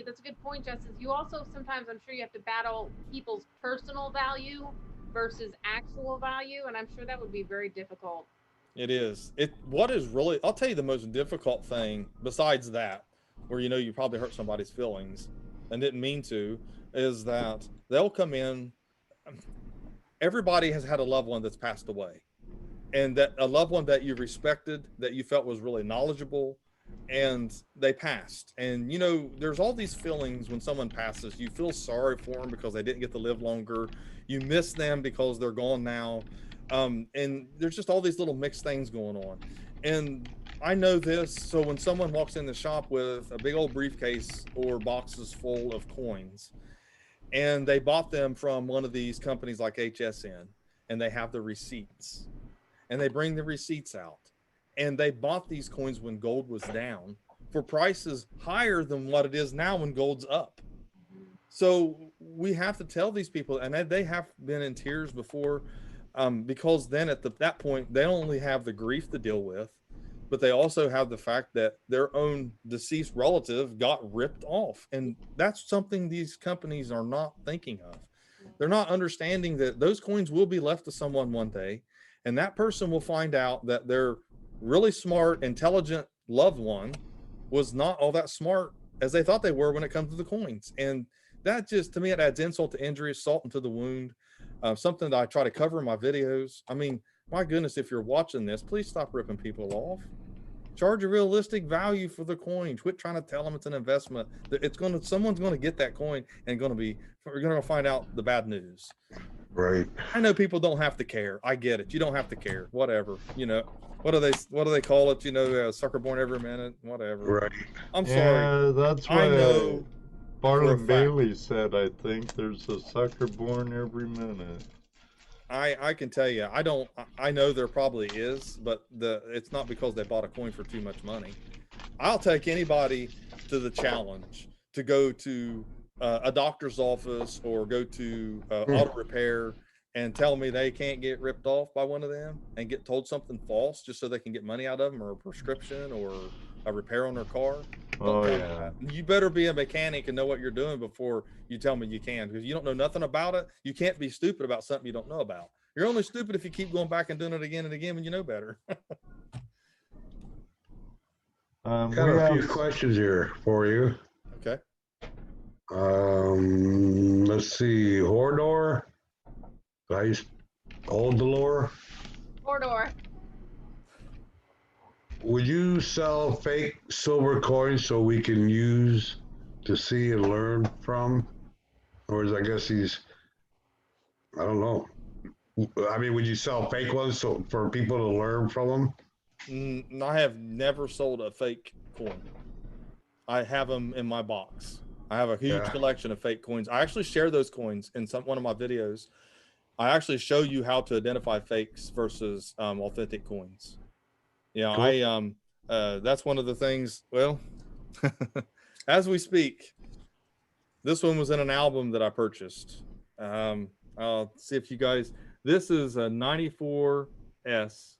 that's a good point, Justice. You also sometimes, I'm sure, you have to battle people's personal value versus actual value, and I'm sure that would be very difficult. It is. What is really, I'll tell you the most difficult thing besides that, where you probably hurt somebody's feelings and didn't mean to, is that they'll come in. Everybody has had a loved one that's passed away, and that a loved one that you respected, that you felt was really knowledgeable, and they passed. And there's all these feelings when someone passes. You feel sorry for them because they didn't get to live longer. You miss them because they're gone now. And there's just all these little mixed things going on. And I know this. So when someone walks in the shop with a big old briefcase or boxes full of coins, and they bought them from one of these companies like HSN, and they have the receipts, and they bring the receipts out, and they bought these coins when gold was down for prices higher than what it is now when gold's up. So we have to tell these people, and they have been in tears before, because then at that point, they only have the grief to deal with, but they also have the fact that their own deceased relative got ripped off. And that's something these companies are not thinking of. They're not understanding that those coins will be left to someone one day, and that person will find out that their really smart, intelligent loved one was not all that smart as they thought they were when it comes to the coins. And that just, to me, it adds insult to injury, salt into the wound. Something that I try to cover in my videos. I mean, my goodness, if you're watching this, please stop ripping people off. Charge a realistic value for the coin. Quit trying to tell them it's an investment. Someone's going to get that coin and we're going to find out the bad news. Right. I know people don't have to care. I get it. You don't have to care. Whatever. What do they call it? Sucker born every minute. Whatever. Right. I'm sorry. Yeah, that's I what know Marvin Bailey said. I think there's a sucker born every minute. I can tell you, I know there probably is, but it's not because they bought a coin for too much money. I'll take anybody to the challenge to go to a doctor's office or go to auto repair and tell me they can't get ripped off by one of them and get told something false just so they can get money out of them, or a prescription or a repair on their car. Oh yeah. You better be a mechanic and know what you're doing before you tell me you can, because you don't know nothing about it. You can't be stupid about something you don't know about. You're only stupid if you keep going back and doing it again and again when you know better. Got a few questions here for you. Okay. Let's see. Hordor. Old Delore. Mordor. Would you sell fake silver coins so we can use to see and learn from? Or is, I guess I don't know. I mean, would you sell fake ones for people to learn from them? I have never sold a fake coin. I have them in my box. I have a huge collection of fake coins. I actually share those coins in one of my videos. I actually show you how to identify fakes versus authentic coins. Yeah, cool. That's one of the things. Well, as we speak, this one was in an album that I purchased. I'll see if you guys. This is a 94S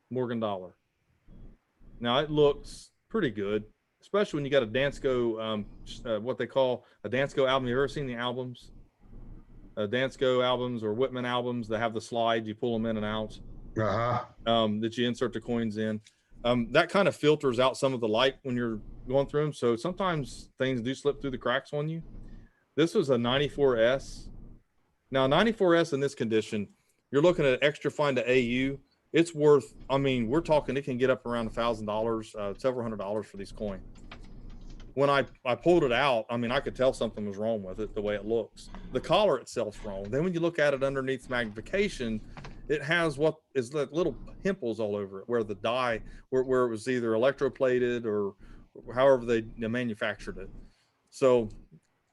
Morgan dollar. Now it looks pretty good, especially when you got a Dansko, what they call a Dansko album. You ever seen the albums? Dansko albums or Whitman albums that have the slides, you pull them in and out. That you insert the coins in. That kind of filters out some of the light when you're going through them. So sometimes things do slip through the cracks on you. This was a 94S. Now 94S in this condition, you're looking at extra fine to AU. It's worth, I mean, we're talking, it can get up around $1,000, several $100s for these coins. When I pulled it out, I mean, I could tell something was wrong with it, the way it looks. The collar itself's wrong. Then when you look at it underneath magnification, it has what is like little pimples all over it, where the dye, where it was either electroplated or however they manufactured it. So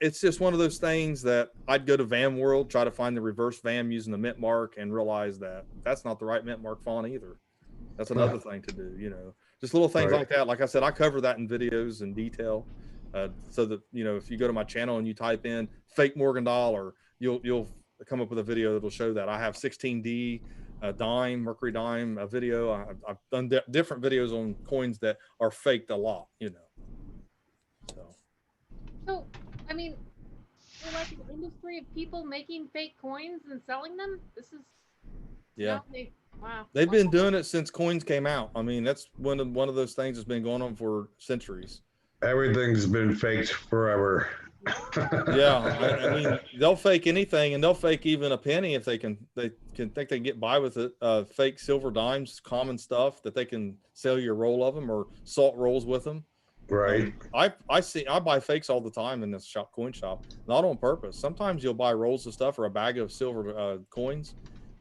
it's just one of those things that I'd go to Vam World, try to find the reverse Vam using the mint mark, and realize that that's not the right mint mark font either. That's another thing to do, you know, just little things like that. Like I said, I cover that in videos in detail, so that, you know, if you go to my channel and you type in fake Morgan dollar, you'll come up with a video that'll show that. I have 16D dime, Mercury dime, a video. I've done different videos on coins that are faked a lot, you know. So, I mean, we're like an industry of people making fake coins and selling them. This is, yeah. Wow. They've been doing it since coins came out. I mean, that's one of those things that's been going on for centuries. Everything's been faked forever. Yeah, I mean, they'll fake anything, and they'll fake even a penny if they can think they can get by with it. Fake silver dimes, common stuff that they can sell you a roll of them, or salt rolls with them. Right. I buy fakes all the time in this coin shop, not on purpose. Sometimes you'll buy rolls of stuff or a bag of silver coins.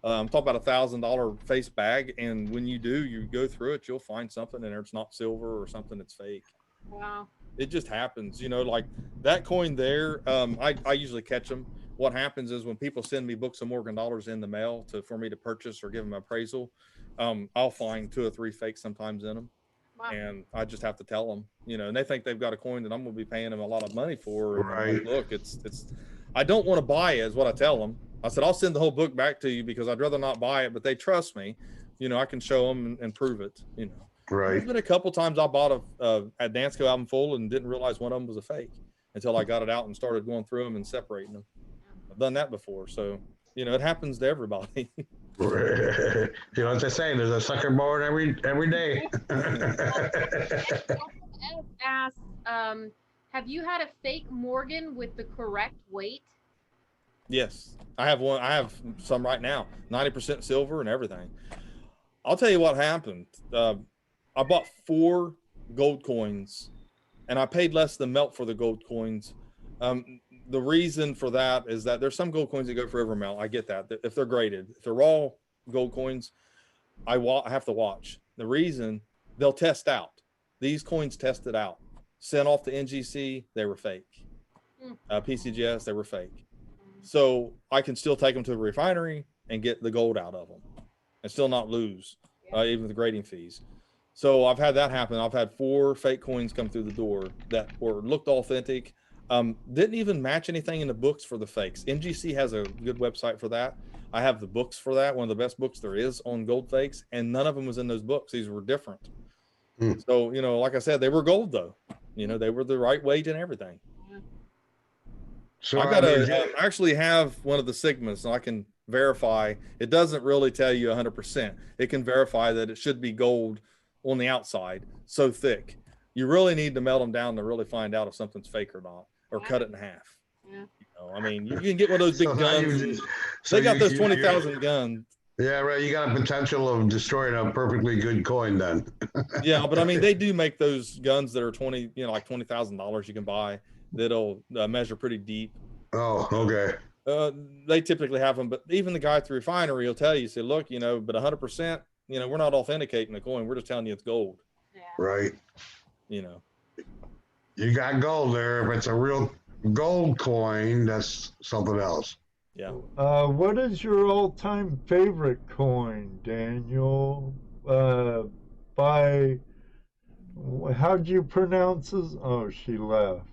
I'm talking about $1,000 face bag, and when you do, you go through it, you'll find something in there it's not silver or something that's fake. Wow. It just happens, you know, like that coin there. I usually catch them. What happens is when people send me books of Morgan dollars in the mail for me to purchase or give them appraisal, I'll find 2 or 3 fakes sometimes in them. Wow. And I just have to tell them, you know, and they think they've got a coin that I'm going to be paying them a lot of money for. And I'm like, look, it's, I don't want to buy it, is what I tell them. I said, I'll send the whole book back to you because I'd rather not buy it, but they trust me. You know, I can show them and prove it, you know. Right. There's been a couple times I bought a Danko album full and didn't realize one of them was a fake until I got it out and started going through them and separating them. I've done that before. So, you know, it happens to everybody. You know what they say, there's a sucker born every day. Asked, have you had a fake Morgan with the correct weight? Yes, I have one. I have some right now, 90% silver and everything. I'll tell you what happened. I bought 4 gold coins and I paid less than melt for the gold coins. The reason for that is that there's some gold coins that go forever melt. I get that. If they're graded, if they're raw gold coins, I have to watch. The reason, they'll test out. These coins tested out. Sent off to NGC, they were fake. PCGS, they were fake. So I can still take them to the refinery and get the gold out of them and still not lose, even with the grading fees. So I've had that happen. I've had 4 fake coins come through the door that looked authentic. Didn't even match anything in the books for the fakes. NGC has a good website for that. I have the books for that, one of the best books there is on gold fakes, and none of them was in those books. These were different. So, you know, like I said, they were gold though. You know, they were the right weight and everything. So I actually have one of the Sigmas, and I can verify. It doesn't really tell you 100%. It can verify that it should be gold on the outside, so thick. You really need to melt them down to really find out if something's fake or not, or cut it in half. You know, I mean, you can get one of those big guns. They got those 20,000 guns. Yeah, right. You got a potential of destroying a perfectly good coin then. Yeah, but I mean, they do make those guns that are like $20,000 you can buy that'll measure pretty deep. Oh, okay. They typically have them, but even the guy at the refinery will tell you, say, look, you know, but 100%, you know, we're not authenticating the coin. We're just telling you it's gold. Right. You know, you got gold there. If it's a real gold coin, that's something else. Yeah. What is your all-time favorite coin, Daniel? How'd you pronounce this? Oh, she left.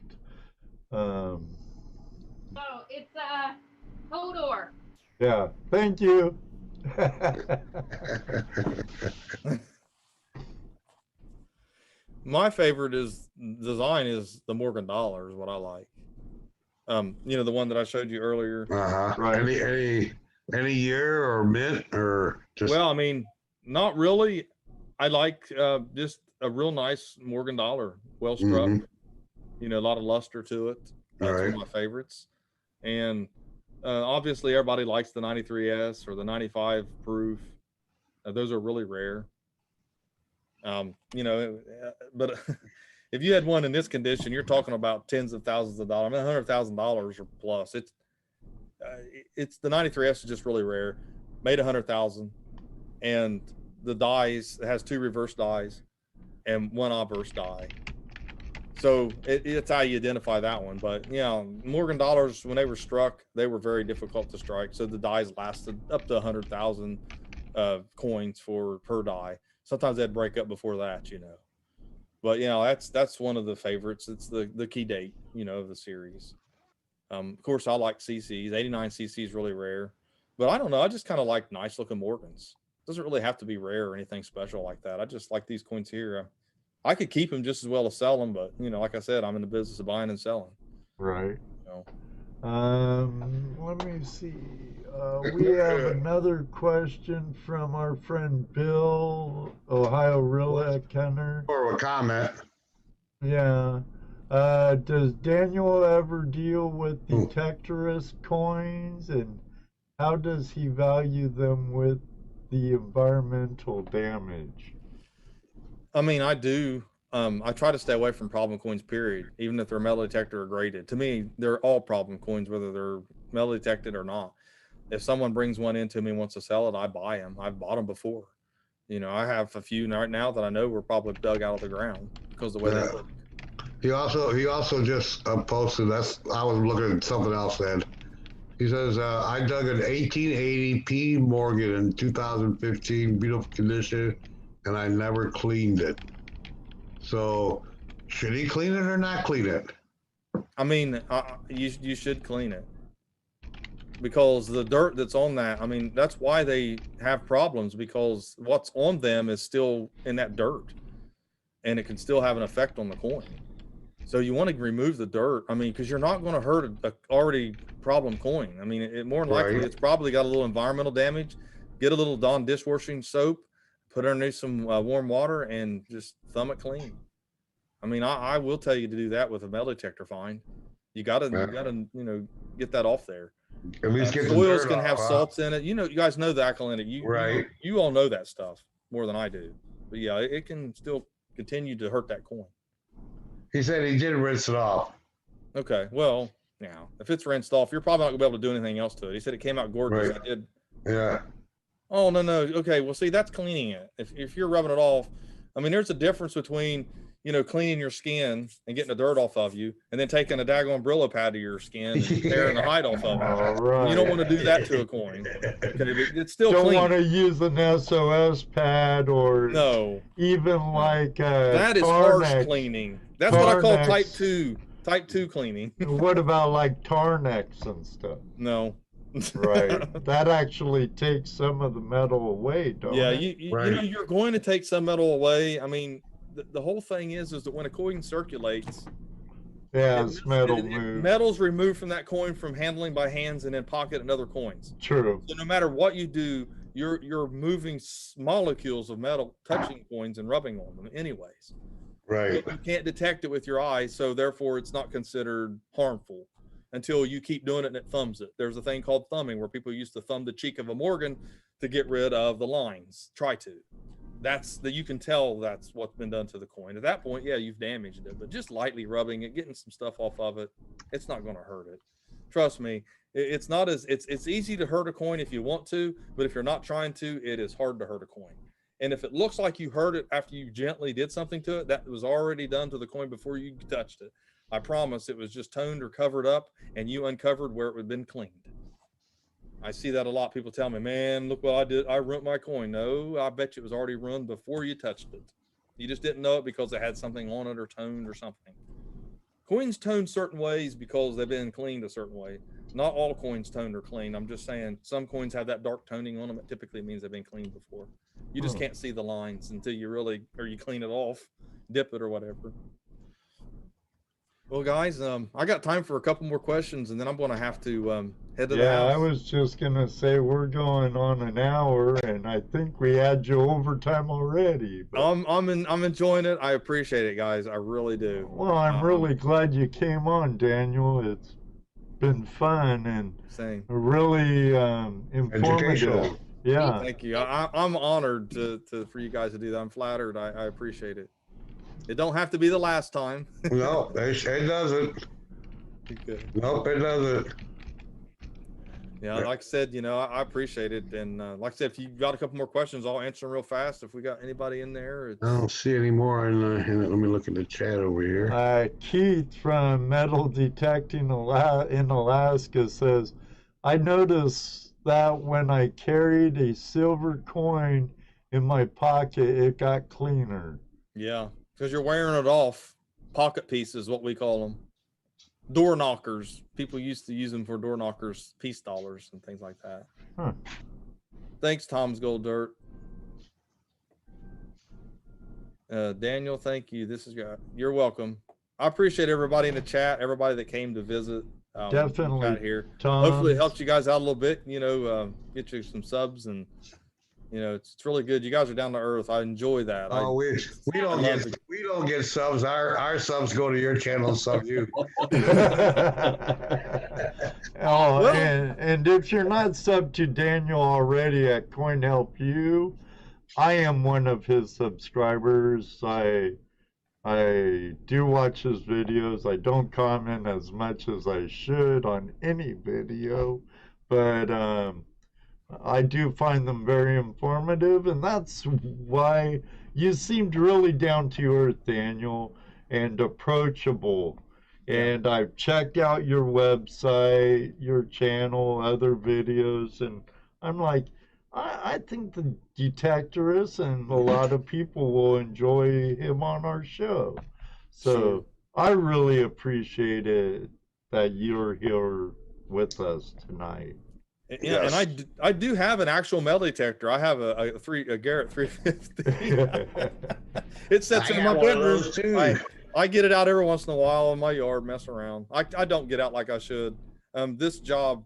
Oh, it's Hodor. Yeah, thank you. My favorite design is the Morgan dollar is what I like. You know, the one that I showed you earlier. Right. Any year or mint or just? Well, I mean, not really. I like just a real nice Morgan dollar, well struck. You know, a lot of luster to it. That's one of my favorites. And obviously, everybody likes the 93S or the 95 proof. Those are really rare. You know, but if you had one in this condition, you're talking about tens of thousands of dollars. I mean, $100,000 or plus. It's the 93S is just really rare. Made 100,000, and the dies, it has 2 reverse dies and 1 obverse die. So it's how you identify that one. But Morgan dollars, when they were struck, they were very difficult to strike. So the dies lasted up to 100,000 coins per die. Sometimes they'd break up before that, But that's one of the favorites. It's the key date, of the series. Of course, I like CCs. 89 CC is really rare, but I don't know. I just kind of like nice looking Morgans. It doesn't really have to be rare or anything special like that. I just like these coins here. I could keep them just as well as sell them, but like I said, I'm in the business of buying and selling. Right. Let me see. We have another question from our friend Bill, Ohio Real Kenner. Or a comment. Yeah. Does Daniel ever deal with detectorist coins, and how does he value them with the environmental damage? I mean, I do. I try to stay away from problem coins, period, even if they're metal detector or graded. To me, they're all problem coins, whether they're metal detected or not. If someone brings one into me and wants to sell it, I buy them. I've bought them before. I have a few right now that I know were probably dug out of the ground because of the way they look. He also just posted, I was looking at something else then. He says, I dug an 1880 P Morgan in 2015, beautiful condition, and I never cleaned it. So should he clean it or not clean it? I mean, you should clean it, because the dirt that's on that, I mean, that's why they have problems, because what's on them is still in that dirt, and it can still have an effect on the coin. So you want to remove the dirt. I mean, because you're not going to hurt a already problem coin. I mean, more than likely, it's probably got a little environmental damage. Get a little Dawn dishwashing soap, put underneath some warm water, and just thumb it clean. I mean, I will tell you to do that with a metal detector find. You gotta get that off there. At least get soils can have salts in it. You guys know the alkalinity. You all know that stuff more than I do. But yeah, it can still continue to hurt that coin. He said he did rinse it off. Okay, well, now if it's rinsed off, you're probably not gonna be able to do anything else to it. He said it came out gorgeous. Right. I did. Yeah. Oh no. Okay, well, see, that's cleaning it. If you're rubbing it off, I mean, there's a difference between cleaning your skin and getting the dirt off of you, and then taking a daggone Brillo pad to your skin and tearing the hide off of it. All right. You don't want to do that to a coin. Okay, but it's still don't clean. want to use an SOS pad or even like that is harsh cleaning. That's what I call type 2 cleaning. What about like Tarnex and stuff? No. Right. That actually takes some of the metal away, don't it? You're going to take some metal away. I mean, the whole thing is that when a coin circulates, metal's removed from that coin from handling by hands and then pocket and other coins. True. So no matter what you do, you're moving molecules of metal touching coins and rubbing on them anyways. Right. But you can't detect it with your eyes, so therefore it's not considered harmful until you keep doing it and it thumbs it. There's a thing called thumbing where people used to thumb the cheek of a Morgan to get rid of the lines. Try to. You can tell that's what's been done to the coin. At that point, you've damaged it, but just lightly rubbing it, getting some stuff off of it, it's not going to hurt it. Trust me, it's easy to hurt a coin if you want to, but if you're not trying to, it is hard to hurt a coin. And if it looks like you hurt it after you gently did something to it, that was already done to the coin before you touched it. I promise it was just toned or covered up, and you uncovered where it had been cleaned. I see that a lot. People tell me, man, look what I did. I ruined my coin. No, I bet you it was already ruined before you touched it. You just didn't know it because it had something on it or toned or something. Coins toned certain ways because they've been cleaned a certain way. Not all coins toned or cleaned. I'm just saying some coins have that dark toning on them. It typically means they've been cleaned before. You just can't see the lines until you clean it off, dip it or whatever. Well, guys, I got time for a couple more questions, and then I'm going to have to head to the house. I was just going to say we're going on an hour, and I think we had you overtime already. But... I'm enjoying it. I appreciate it, guys. I really do. Well, I'm really glad you came on, Daniel. It's been fun and really informative. Yeah. Thank you. I'm honored for you guys to do that. I'm flattered. I appreciate it. It don't have to be the last time. No, it doesn't. Okay. Nope, it doesn't. Yeah, like I said, I appreciate it. And like I said, if you've got a couple more questions, I'll answer them real fast. If we got anybody in there. I don't see any more. Let me look at the chat over here. Keith from Metal Detecting in Alaska says, I noticed that when I carried a silver coin in my pocket, it got cleaner. Yeah, because you're wearing it off. Pocket pieces, what we call them. Door knockers. People used to use them for door knockers, peace dollars and things like that. Huh. Thanks, Tom's Gold Dirt. Daniel, thank you. You're welcome. I appreciate everybody in the chat, everybody that came to visit. Definitely here. Tom. Hopefully it helps you guys out a little bit, get you some subs, and it's really good. You guys are down to earth. I enjoy that. Oh, we don't get subs. Our subs go to your channel and sub you. And if you're not subbed to Daniel already at HelpU, I am one of his subscribers. I do watch his videos. I don't comment as much as I should on any video, but I do find them very informative, and that's why you seemed really down to earth, Daniel, and approachable. And I've checked out your website, your channel, other videos, and I'm like, I think the Detectorist and a lot of people will enjoy him on our show. So I really appreciate it that you're here with us tonight. Yeah, yes. And I do have an actual metal detector. I have a Garrett 350. It sits in my bedroom. I get it out every once in a while in my yard, mess around. I don't get out like I should. Actually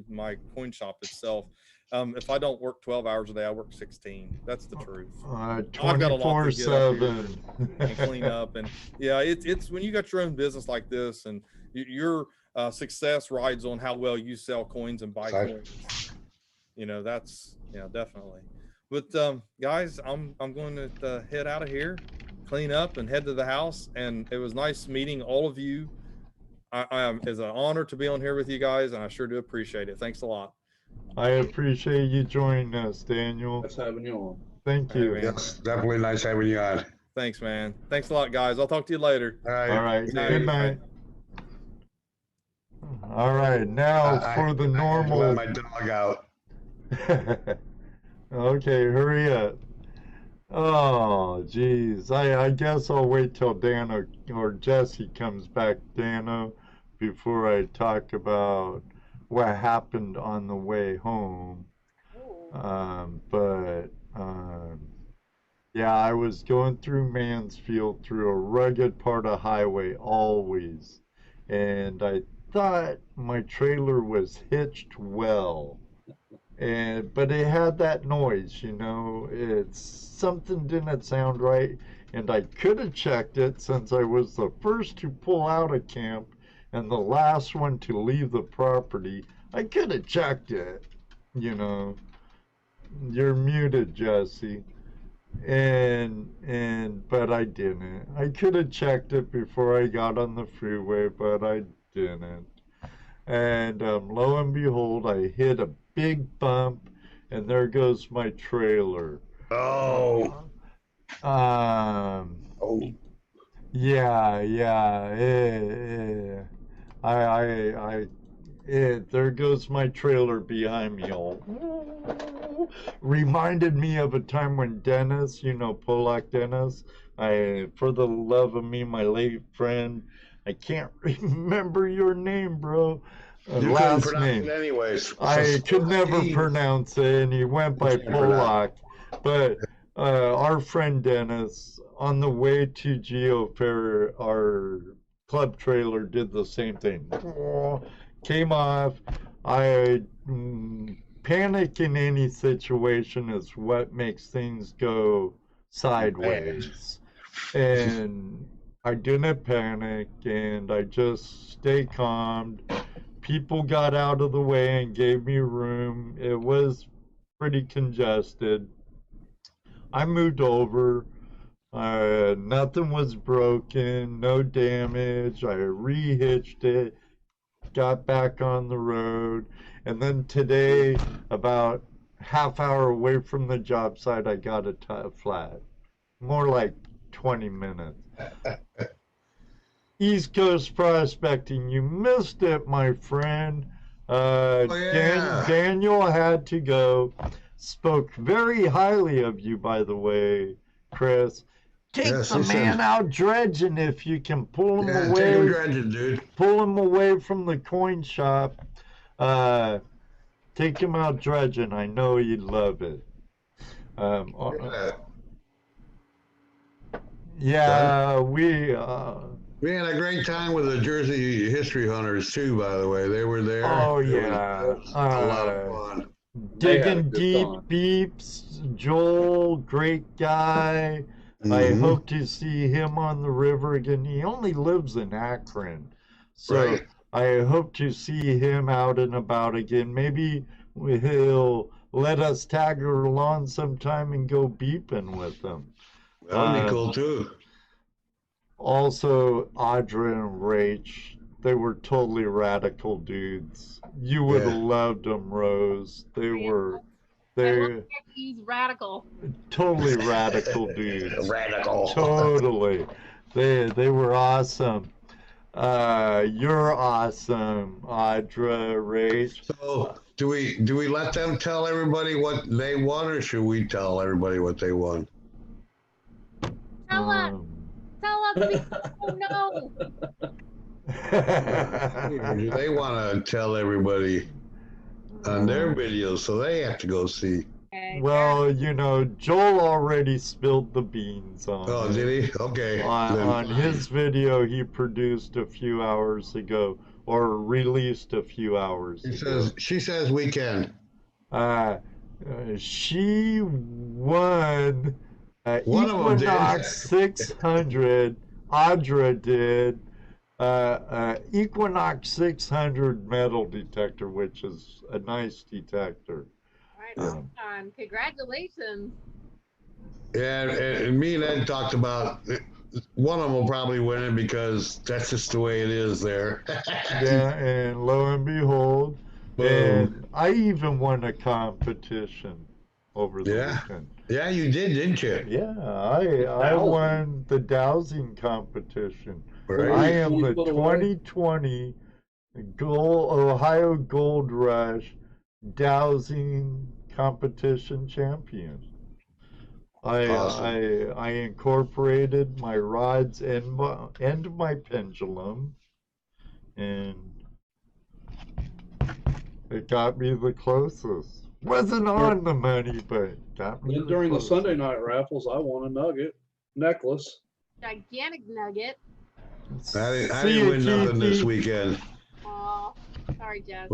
my coin shop itself, if I don't work 12 hours a day, I work 16. That's the truth. 24/7 and clean up. And yeah, it's when you got your own business like this, and your success rides on how well you sell coins and buy coins. That's definitely. But guys, I'm going to head out of here, clean up, and head to the house. And it was nice meeting all of you. It's an honor to be on here with you guys, and I sure do appreciate it. Thanks a lot. I appreciate you joining us, Daniel. Nice having you on. Thank you. Right, yes, definitely nice having you on. Thanks, man. Thanks a lot, guys. I'll talk to you later. All right. All right. Good night. All right. Now for the normal. I let my dog out. Okay, hurry up. Oh, geez. I guess I'll wait till Dano or Jesse comes back, Dano, before I talk about what happened on the way home. Yeah, I was going through Mansfield through a rugged part of highway always, and I thought my trailer was hitched well, but it had that noise, it's something didn't sound right, and I could have checked it since I was the first to pull out of camp and the last one to leave the property. I could have checked it, You're muted, Jesse. But I didn't. I could have checked it before I got on the freeway, but I didn't. And lo and behold, I hit a big bump, and there goes my trailer. Oh. Yeah. There goes my trailer behind me. Reminded me of a time when Dennis, Polak Dennis, for the love of me, my late friend, I can't remember your name, bro. Last name. Anyways. I could never pronounce it, and he went by Polak. But our friend Dennis, on the way to Geo Fair, our club trailer did the same thing. Came off. Panic in any situation is what makes things go sideways. And I didn't panic, and I just stayed calm. People got out of the way and gave me room. It was pretty congested. I moved over. Nothing was broken, no damage. I rehitched it. got back on the road. And then today, about half hour away from the job site, I got a flat. More like 20 minutes. East Coast prospecting, you missed it, my friend. Daniel had to go. Spoke very highly of you, by the way, Chris. Take the man out dredging if you can pull him away. Take him dredging, dude. Pull him away from the coin shop. Take him out dredging. I know you'd love it. Yeah, we had a great time with the Jersey history hunters too, by the way. They were there. Oh, yeah. It was a lot of fun. Digging deep beeps. Joel, great guy. I hope to see him on the river again. He only lives in Akron. So I hope to see him out and about again. Maybe he'll let us tag along sometime and go beeping with him. That would be cool too. Also, Audra and Rach, they were totally radical dudes. You would have loved them, Rose. He's radical. Totally radical dudes. Radical. Totally. They were awesome. You're awesome, Audra, Rach. So do we let them tell everybody what they won, or should we tell everybody what they won? Tell us. Oh no. They want to tell everybody on their videos, so they have to go see. Well, Joel already spilled the beans on Oh, did he? Okay. On his video he produced a few hours ago, or released a few hours ago. She says we can. She won One of them Equinox 600. Audra did. Equinox 600 metal detector, which is a nice detector. All right, congratulations. Yeah, and me and Ed talked about one of them will probably win it because that's just the way it is there. Yeah, and lo and behold, and I even won a competition over the weekend. Yeah, you did, didn't you? Yeah, I won the dowsing competition. Right. I am the 2020 Ohio Gold Rush dowsing competition champion. I incorporated my rods and my pendulum, and it got me the closest. Wasn't on the money, but got me. Then during the Sunday night raffles, I won a necklace. Gigantic nugget. I didn't win nothing this weekend. Oh, sorry, Jess.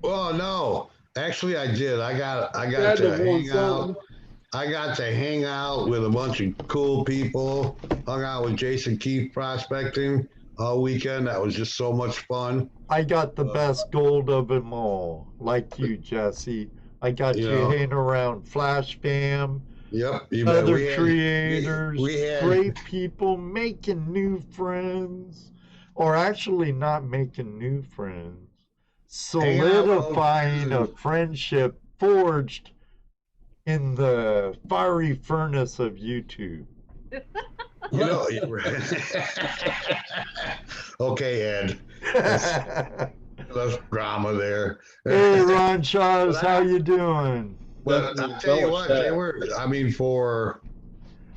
Oh no, actually I did. I got to hang out. I got to hang out with a bunch of cool people. Hung out with Jason Keefe prospecting all weekend. That was just so much fun. I got the best gold of them all, like you, Jesse. I got to hang around Flash Bam. Yep. Other creators, great people, making new friends, or actually not making new friends, solidifying a friendship forged in the fiery furnace of YouTube. Okay, Ed. Less drama there. Hey, Ron Shaws, how you doing? But I'll tell you what, they were, for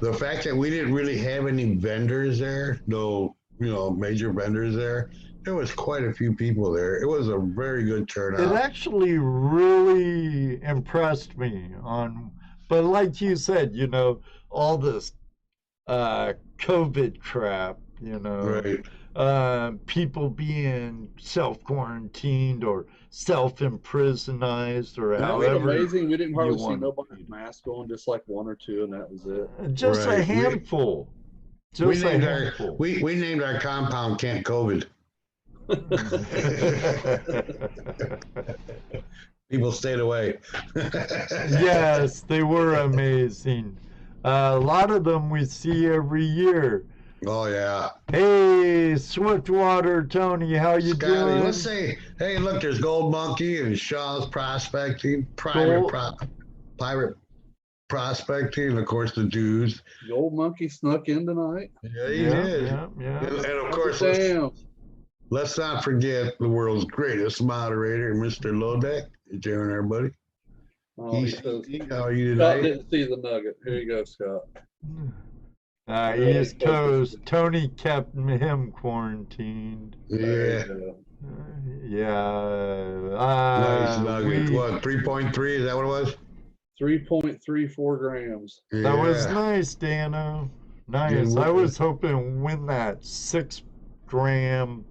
the fact that we didn't really have any vendors there, no, major vendors there, there was quite a few people there. It was a very good turnout. It actually really impressed me but like you said, all this COVID crap, right. People being self-quarantined or self-imprisonized or however. Amazing. We didn't hardly see nobody's mask on, just like one or two, and that was it. Just a handful. We named our compound Camp COVID. People stayed away. Yes, they were amazing. A lot of them we see every year. Oh yeah. Hey, Swiftwater Tony, how you Scotty, doing? let's say, hey, look, there's Gold Monkey and Shaw's prospecting, private prospecting, and of course the Jews. The old monkey snuck in tonight. Yeah, he Yeah, did. yeah. And of course, Damn. let's not forget the world's greatest moderator, Mr. Lodek. You doing there, buddy? Oh, he says, How are you Scott tonight? didn't see the nugget. Here you go, Scott. East Coast. Tony kept him quarantined. Yeah. Yeah. Nice nugget. we- What, 3.3? Is that what it was? 3.34 grams. That was Yeah. nice, Dano. Nice. I was hoping to win that 6-gram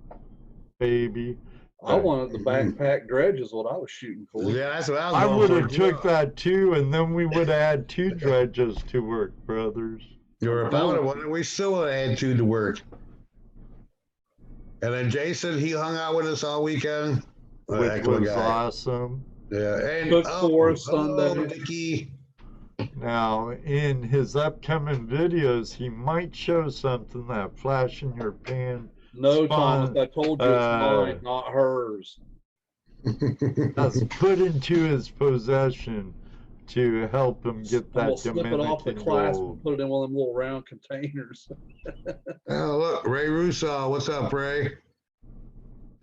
baby. I wanted the backpack dredge is what I was shooting for. Yeah, that's what I I was would going have for. took that too, and then we would have had 2 dredges to work, brothers. You're about it. We still would have had 2 to work. And then Jason, he hung out with us all weekend. Which was awesome. Yeah, and Cooked for us Sunday. Mickey. Now, in his upcoming videos, he might show something that flash in your pan. No, Spawn, Thomas, I told you it's mine, not hers. That's put into his possession to help him get I'm that gonna slip it off the Dominican clasp gold. and put it in one of them little round containers. Oh, look, Ray Russo. What's up, Ray?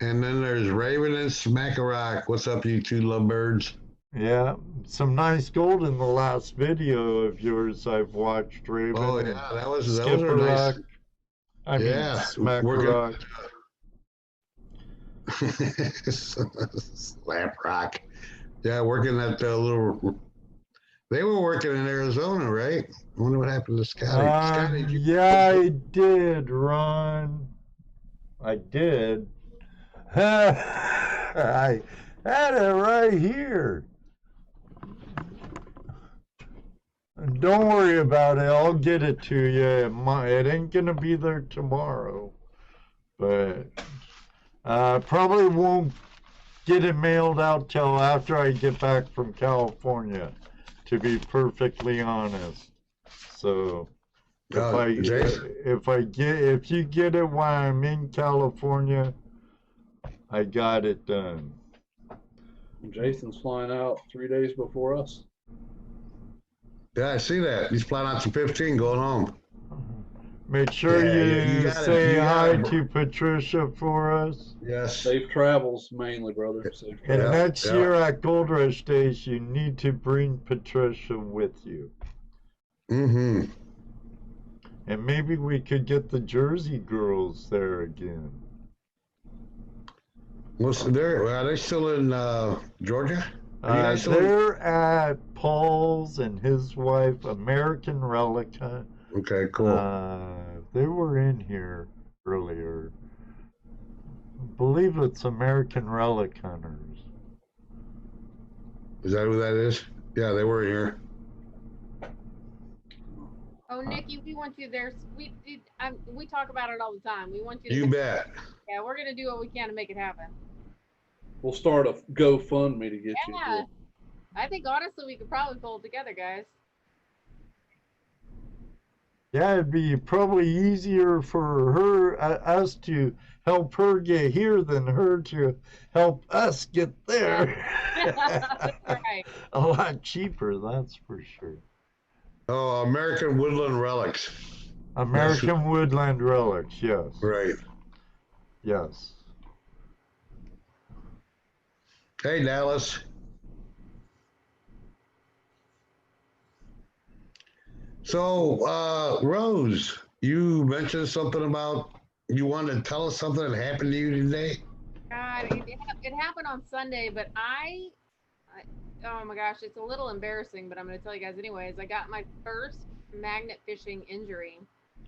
And then there's Raven and Smackarock. What's up, you 2 lovebirds? Yeah, some nice gold in the last video of yours I've watched, Raven. Oh, and yeah, that was a Skipper nice. Rock. I mean, Yeah, Smack working- Rock. Slap Rock. Yeah, working at the little. They were working in Arizona, right? I wonder what happened to Scotty. Scotty, did you- Yeah, I did, Ron. I did. I had it right here. Don't worry about it. I'll get it to you. It ain't gonna be there tomorrow, but probably won't get it mailed out till after I get back from California, to be perfectly honest. So if you get it while I'm in California, I got it done. Jason's flying out 3 days before us. Yeah, I see that. He's flying out to 15, going home. Make sure Yeah, you you got it. say You got hi it. to Patricia for us. Yes. Safe travels, mainly, brother. Safe And travels. next yeah. year at Gold Rush Days, you need to bring Patricia with you. Mm-hmm. And maybe we could get the Jersey girls there again. Well, so are they still in Georgia? Are you guys still in- They're at Paul's and his wife, American Relica. Okay, cool. They were in here earlier. I believe it's American Relic Hunters. Is that who that is? Yeah, they were here. Oh, Nikki, we want you there. We talk about it all the time. We want you. You to bet. Yeah, we're gonna do what we can to make it happen. We'll start a GoFundMe to get you. Yeah, here. I think honestly we could probably pull it together, guys. Yeah, it'd be probably easier for us to help her get here than her to help us get there. Right. A lot cheaper, that's for sure. Oh, American Woodland Relics. American Woodland Relics, yes. Right. Yes. Hey, Dallas. So, Rose, you mentioned something about you wanted to tell us something that happened to you today. God, it happened on Sunday, but oh my gosh, it's a little embarrassing, but I'm going to tell you guys anyways. I got my first magnet fishing injury.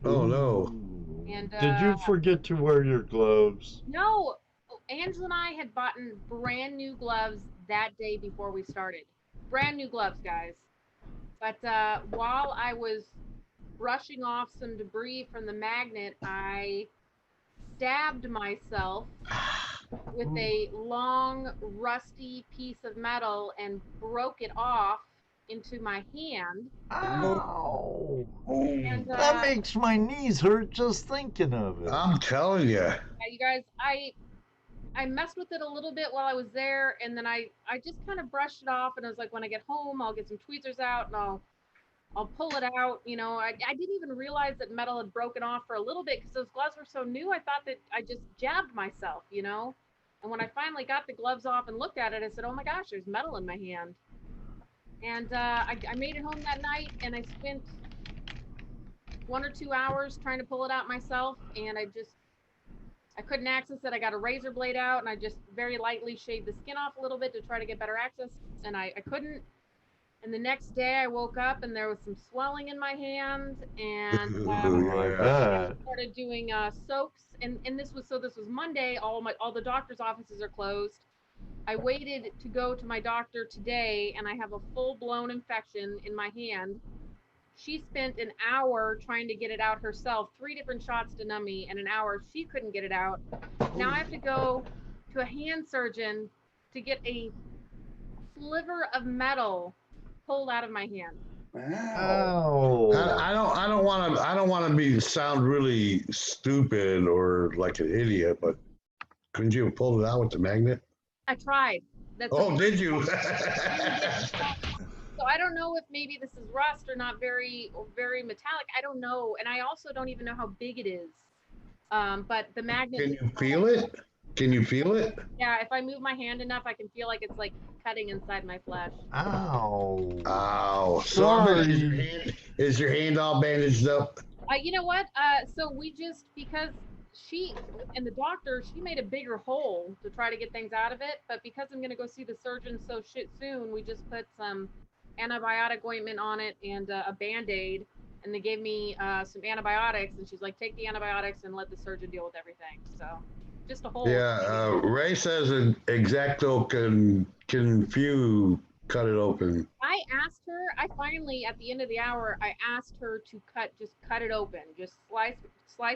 Oh, no. And Did you forget to wear your gloves? No, Angela and I had bought brand new gloves that day before we started. Brand new gloves, guys. But while I was brushing off some debris from the magnet, I stabbed myself with a long, rusty piece of metal and broke it off into my hand. Ow! And That makes my knees hurt just thinking of it. I'm telling you. yeah, you guys, I messed with it a little bit while I was there, and then I just kind of brushed it off, and I was like, when I get home, I'll get some tweezers out, and I'll pull it out. You know, I didn't even realize that metal had broken off for a little bit because those gloves were so new. I thought that I just jabbed myself, you know. And when I finally got the gloves off and looked at it, I said, "Oh my gosh, there's metal in my hand." And I made it home that night, and I spent 1 or 2 hours trying to pull it out myself, and I couldn't access it. I got a razor blade out, and I just very lightly shaved the skin off a little bit to try to get better access, and I couldn't. And the next day I woke up and there was some swelling in my hand, and I started doing soaks, and this was Monday. All the doctor's offices are closed. I waited to go to my doctor today, and I have a full-blown infection in my hand. She spent an hour trying to get it out herself, 3 different shots to numb me, and an hour she couldn't get it out. Now I have to go to a hand surgeon to get a sliver of metal pulled out of my hand. Ow! I don't want to sound really stupid or like an idiot, but couldn't you have pulled it out with the magnet? I tried. Did you? So I don't know if maybe this is rust or not very metallic. I don't know, and I also don't even know how big it is. But the magnet. Can you feel it? Can you feel it? Yeah, if I move my hand enough, I can feel like it's like cutting inside my flesh. Ow! Ow! Sorry. Is your hand all bandaged up? You know what? So we just, because she and the doctor, she made a bigger hole to try to get things out of it. But because I'm going to go see the surgeon so soon, we just put some antibiotic ointment on it and a Band-Aid. And they gave me some antibiotics. And she's like, take the antibiotics and let the surgeon deal with everything. So just a hole. Yeah, Ray says an X-Acto can cut it open. I asked her, I finally, at the end of the hour, I asked her to cut it open. Just slice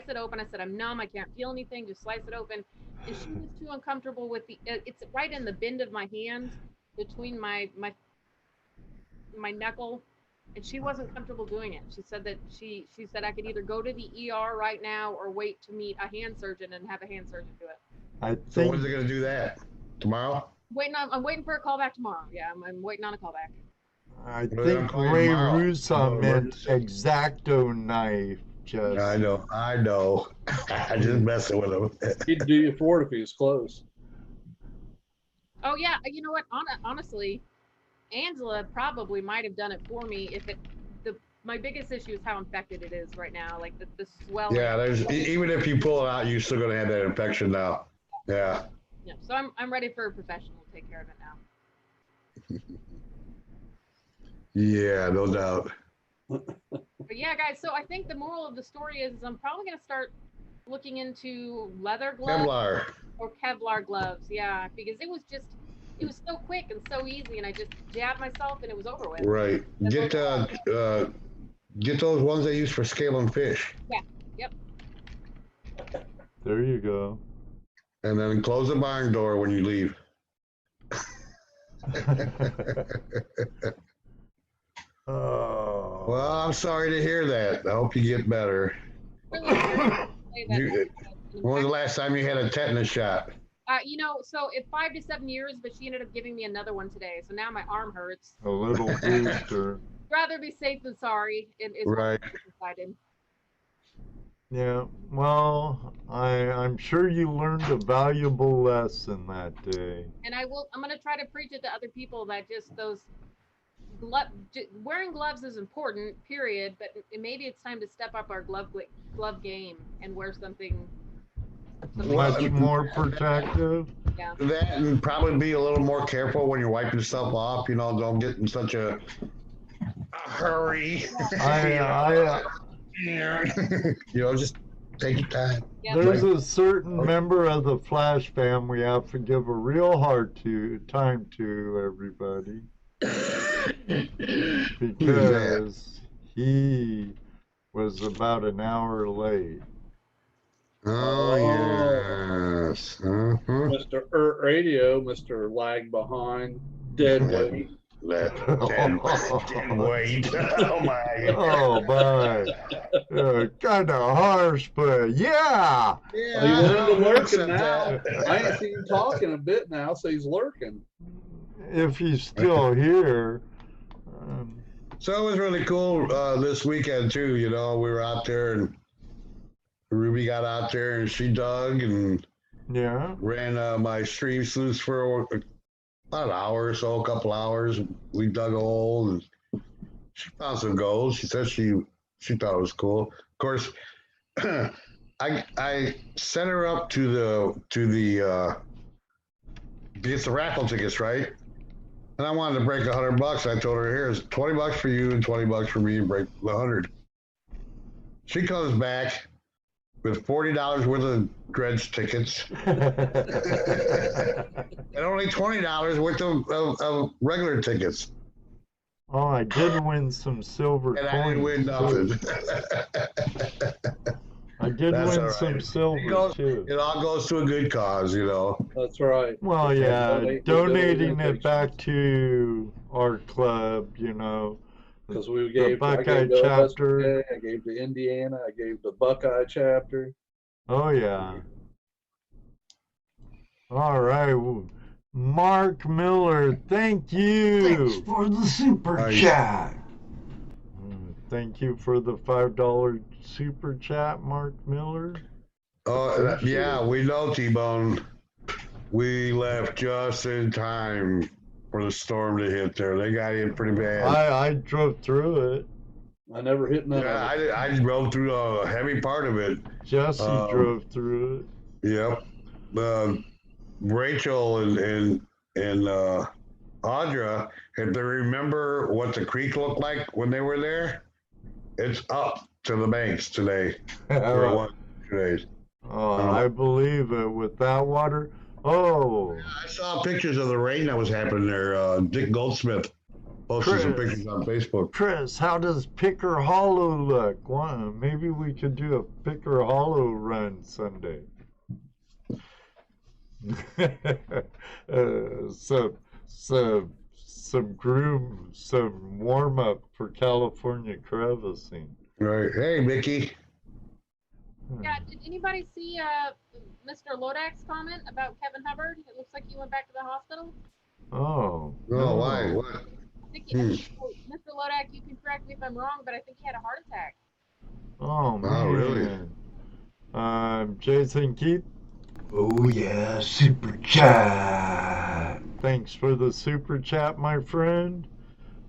it open. I said, I'm numb, I can't feel anything, just slice it open. And she was too uncomfortable with it's right in the bend of my hand between my knuckle. And she wasn't comfortable doing it. She said that she said I could either go to the ER right now or wait to meet a hand surgeon and have a hand surgeon do it. So when is it going to do that? Tomorrow? I'm waiting for a call back tomorrow. Yeah, I'm waiting on a call back. I think Ray Rusa meant X-Acto knife. Just. I know. I just messing with him. He'd do you for it if he was close. Oh yeah, you know what? Honestly, Angela probably might have done it for me if my biggest issue is how infected it is right now, like the swelling. Yeah, even if you pull it out, you're still gonna have that infection now. Yeah. Yeah. So I'm ready for a professional to take care of it now. Yeah, no doubt. But yeah, guys. So I think the moral of the story is I'm probably gonna start looking into leather gloves or Kevlar gloves. Yeah, because it was so quick and so easy, and I just jabbed myself and it was over with. Right. Get those ones they use for scaling fish. Yeah. Yep. There you go. And then close the barn door when you leave. Oh. Well, I'm sorry to hear that. I hope you get better. When was the last time you had a tetanus shot? So it's 5 to 7 years, but she ended up giving me another one today. So now my arm hurts. A little booster. Rather be safe than sorry. Right. Yeah. Well, I'm sure you learned a valuable lesson that day. And I'm going to try to preach it to other people that just wearing gloves is important, period. But maybe it's time to step up our glove game and wear something much more protective. Yeah. That, and probably be a little more careful when you're wiping stuff off. Don't get in such a hurry. Just take your time. Yeah. There's a certain member of the Flash fam we have to give a real time to, everybody. Because he was about an hour late. Oh, yes. Mr. Radio, Mr. Lag Behind, Dead Weight. That didn't wait. Oh my. Oh my. Kind of harsh, but yeah. Yeah, He went into I'll lurking accept now. that. I ain't seen him talking a bit now, so he's lurking. If he's still here. So it was really cool this weekend too. You know, we were out there and Ruby got out there and she dug and Yeah. ran my stream sleuths for about an hour or so, a couple hours. We dug a hole and she found some gold. She said she thought it was cool. Of course, I sent her up to the get the raffle tickets, right? And I wanted to break $100. I told her, here's $20 for you and $20 for me, and break the 100. She comes back with $40 worth of dredge tickets and only $20 worth of regular tickets. Oh, I did win some silver And coins. I didn't win nothing. I did That's win all some right. silver too. It all goes to a good cause, you know. That's right. Well, Yeah, yeah, donate- donating donate- it back to our club, you know. Because we The gave, I Buckeye gave the West chapter. Virginia, I gave the Indiana, I gave the Buckeye chapter. Oh, yeah. All right. Mark Miller, thank you. Thanks for the super Nice. chat. Thank you for the $5 super chat, Mark Miller. Oh, yeah, we know, T-Bone. We left just in time for the storm to hit there. They got in pretty bad. I drove through it. I never hit none Yeah, of it. I drove through a heavy part of it. Jesse drove through it. Yep. Rachel and Audra, if they remember what the creek looked like when they were there, it's up to the banks today. Where it was today. Oh, I believe it. With that water. Oh, I saw pictures of the rain that was happening there. Dick Goldsmith posted some Chris. pictures on Facebook. Chris, how does Picker Hollow look? Well, maybe we could do a Picker Hollow run Sunday. Some warm up for California crevicing. Right. Hey, Mickey. Yeah, did anybody see Mr. Lodak's comment about Kevin Hubbard? It looks like he went back to the hospital. Oh. Oh, why? What? I think Mr. Lodak, you can correct me if I'm wrong, but I think he had a heart attack. Oh, man. Oh, really? Jason Keith, Oh yeah, super chat. thanks for the super chat, my friend.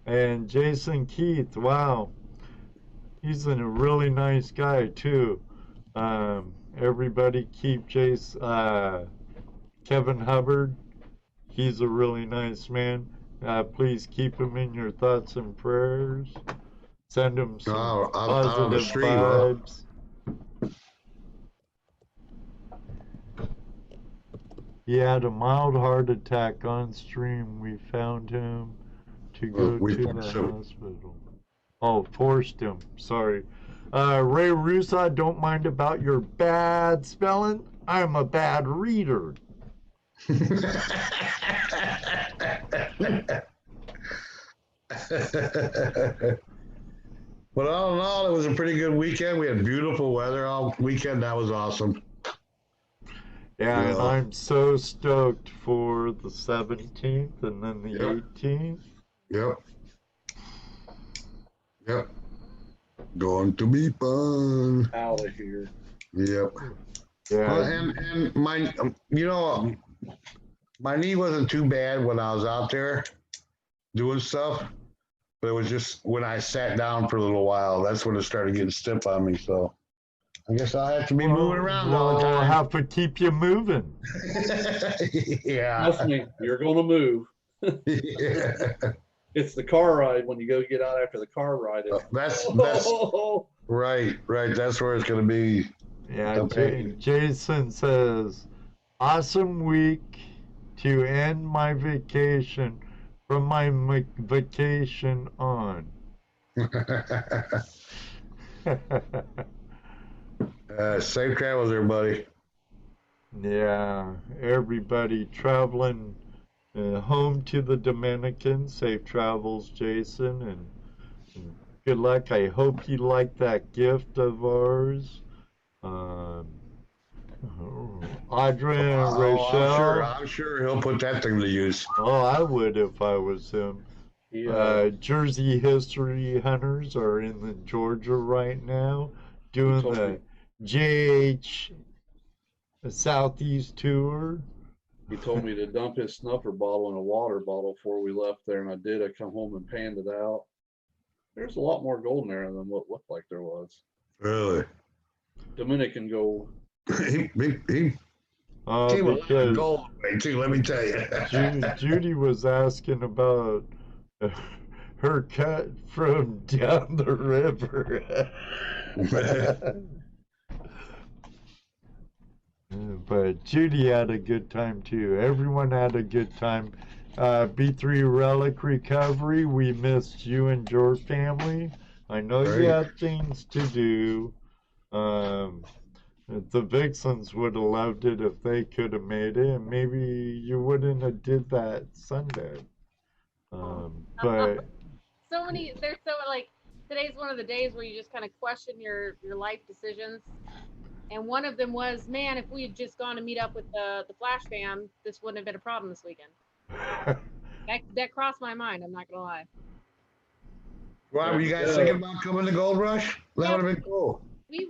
And Jason Keith, wow. He's a really nice guy, too. Everybody keep Kevin Hubbard. He's a really nice man. Please keep him in your thoughts and prayers. Send him some Oh, on the positive stream, huh? vibes. He had a mild heart attack on stream. We found him to go we to the forced him. hospital. Oh, forced him. Sorry. Ray Russa, don't mind about your bad spelling. I'm a bad reader. But all in all, it was a pretty good weekend. We had beautiful weather all weekend. That was awesome. Yeah, and Yeah. I'm so stoked for the 17th and then the Yep. 18th. Yep. Yep. Going to be fun. Out of here. Yep. Yeah. And my, my knee wasn't too bad when I was out there doing stuff, but it was just when I sat down for a little while, that's when it started getting stiff on me. So I guess I'll have to be moving around all the We'll time. have to keep you moving. Yeah. Trust me, you're going to move. Yeah. It's the car ride when you go get out after the car ride. That's right. That's where it's going to be. Yeah, Okay. Jason says, awesome week to end my vacation from my vacation on. Safe travels, everybody. Yeah, everybody traveling home to the Dominican. Safe travels, Jason, and good luck. I hope you like that gift of ours. Audrey and Rachel. I'm sure he'll put that thing to use. Oh, I would if I was him. Yeah. Jersey History Hunters are in the Georgia right now doing the JH Southeast tour. He told me to dump his snuffer bottle in a water bottle before we left there, and I did. I come home and panned it out. There's a lot more gold in there than what looked like there was. Really? Dominican gold. He came a lot of Because gold away too, let me tell you. Judy was asking about her cut from down the river. But Judy had a good time too. Everyone had a good time. B3 Relic Recovery, we missed you and your family. I know you had things to do. The Vixens would have loved it if they could have made it, and maybe you wouldn't have did that Sunday. But There's so like, today's one of the days where you just kind of question your life decisions. And one of them was, man, if we had just gone to meet up with the Flash fam, this wouldn't have been a problem this weekend. That crossed my mind, I'm not gonna lie. Why were you guys thinking about coming to Gold Rush? That would have been cool. We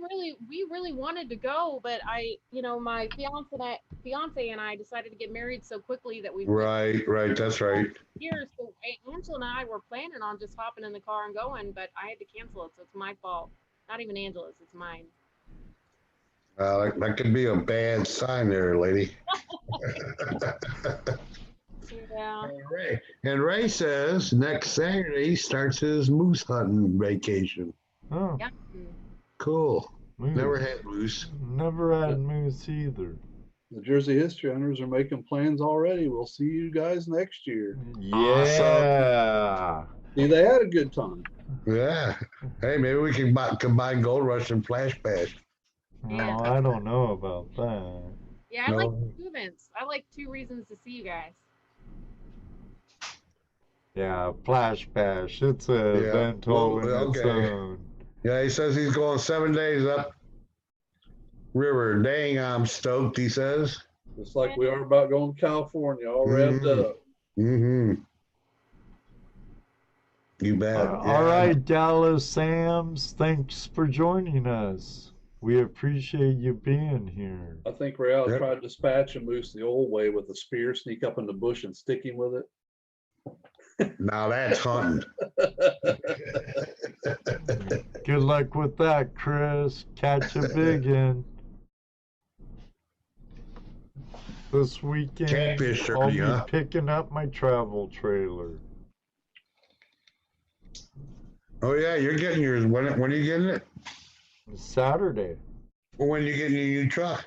really wanted to go, but my fiance and I decided to get married so quickly that we Right, that's right. Here, so Angela and I were planning on just hopping in the car and going, but I had to cancel it, so it's my fault. Not even Angela's, it's mine. That could be a bad sign there, lady. Yeah. And Ray says next Saturday starts his moose hunting vacation. oh, Yeah. Cool. moose. Never had moose. Never had moose either. The Jersey History Hunters are making plans already. We'll see you guys next year. Yeah. See, they had a good time. Yeah. Hey, maybe we can combine Gold Rush and Flash Bash. No, I don't know about that. Yeah, I like No. two events. I like 2 reasons to see you guys. Yeah, Flash Bash. It's an event all in its own. Yeah, he says he's going 7 days up river. Dang, I'm stoked, he says. Just like we are about going to California, all revved up. Mm-hmm. You bet. All right, Dallas Sams, thanks for joining us. We appreciate you being here. I think Real Yep. tried to dispatch a moose the old way with a spear, sneak up in the bush and stick him with it. Now that's hunting. Good luck with that, Chris. Catch a big one. This weekend, Catfish I'll turkey, be huh? picking up my travel trailer. Oh yeah, you're getting yours. When are you getting it? Saturday. Well, when are you getting your new truck?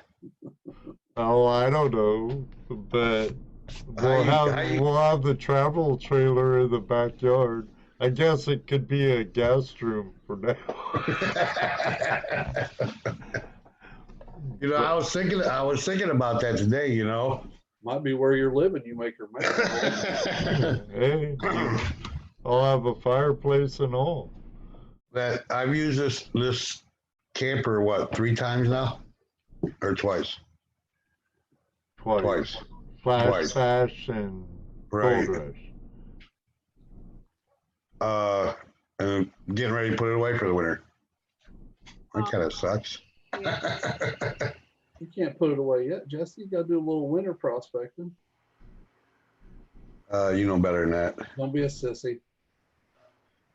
Oh, I don't know, but we'll have the travel trailer in the backyard. I guess it could be a guest room for now. You know, I was thinking about that today, you know. Might be where you're living. You make your money. Hey, I'll have a fireplace and all. That I've used this camper 3 times now? Or twice? Twice. Flash Twice. Bash and Right. Gold Rush. And getting ready to put it away for the winter. That kind of sucks. Yeah. You can't put it away yet, Jesse. You got to do a little winter prospecting. You know better than that. Don't be a sissy.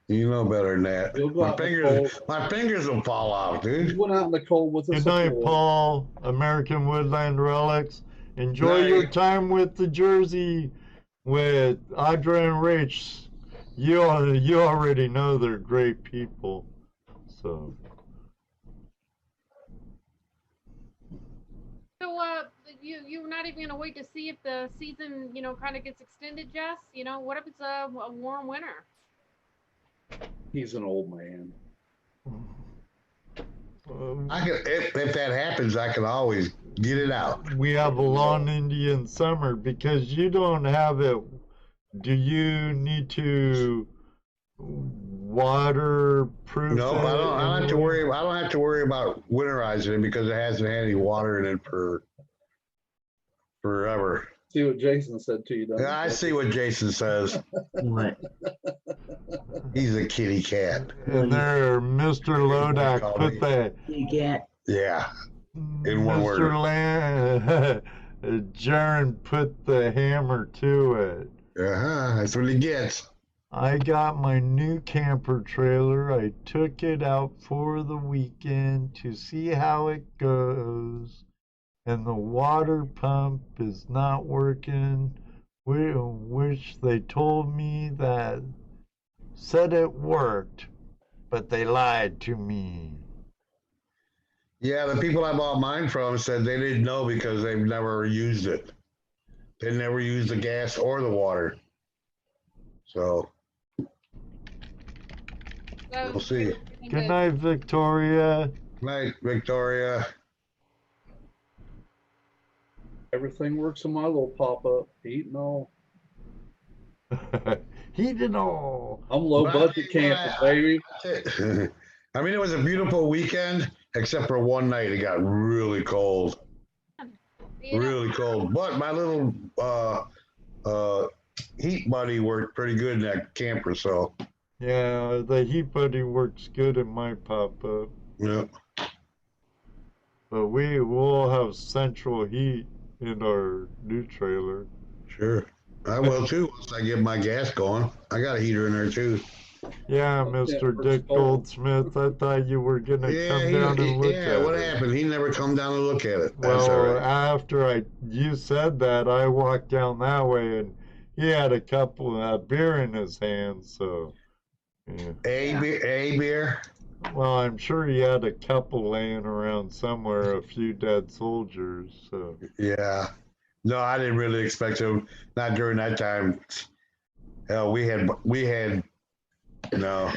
You know better than that. You'll go My out in the cold. fingers will fall off, You dude. went out in the cold with us. Good night, before. Paul. American Woodland Relics. Enjoy your Night. time with the Jersey with Audrey and Rach. You already know they're great people. So you're not even gonna wait to see if the season, kind of gets extended, Jess? What if it's a warm winter? He's an old man. If that happens, I can always get it out. We have a long Indian summer because you don't have it. Do you need to waterproof No, it? I don't have to worry. I don't have to worry about winterizing it because it hasn't had any water in it for forever. See what Jason said to you, doesn't Yeah, I see what Jason says. What? He's a kitty cat. And there, Mr. Lodak put the You get Yeah. In one word. Mr. Jaron put the hammer to it. That's what he gets. I got my new camper trailer. I took it out for the weekend to see how it goes. And the water pump is not working, which they told me that said it worked, but they lied to me. Yeah, the people I bought mine from said they didn't know because they've never used it. They never used the gas or the water. So we'll see. Good night, Victoria. Night, Victoria. Everything works in my little pop-up. Heat and all. He did all. I'm low budget camping, baby. I mean, it was a beautiful weekend, except for one night. It got really cold. Really cold. But my little heat buddy worked pretty good in that camper, so. Yeah, the heat buddy works good in my pop-up. Yeah. But we will have central heat in our new trailer. Sure. I will too, once I get my gas going. I got a heater in there too. Yeah, Mr. Dick Goldsmith, I thought you were going to come down and look at it. Yeah, what happened? He never come down and look at it. That's Well, all right. after you said that, I walked down that way and he had a couple of beer in his hands, so. Yeah. A beer? Well, I'm sure he had a couple laying around somewhere, a few dead soldiers, so. Yeah. No, I didn't really expect him. Not during that time. Hell, we had, no.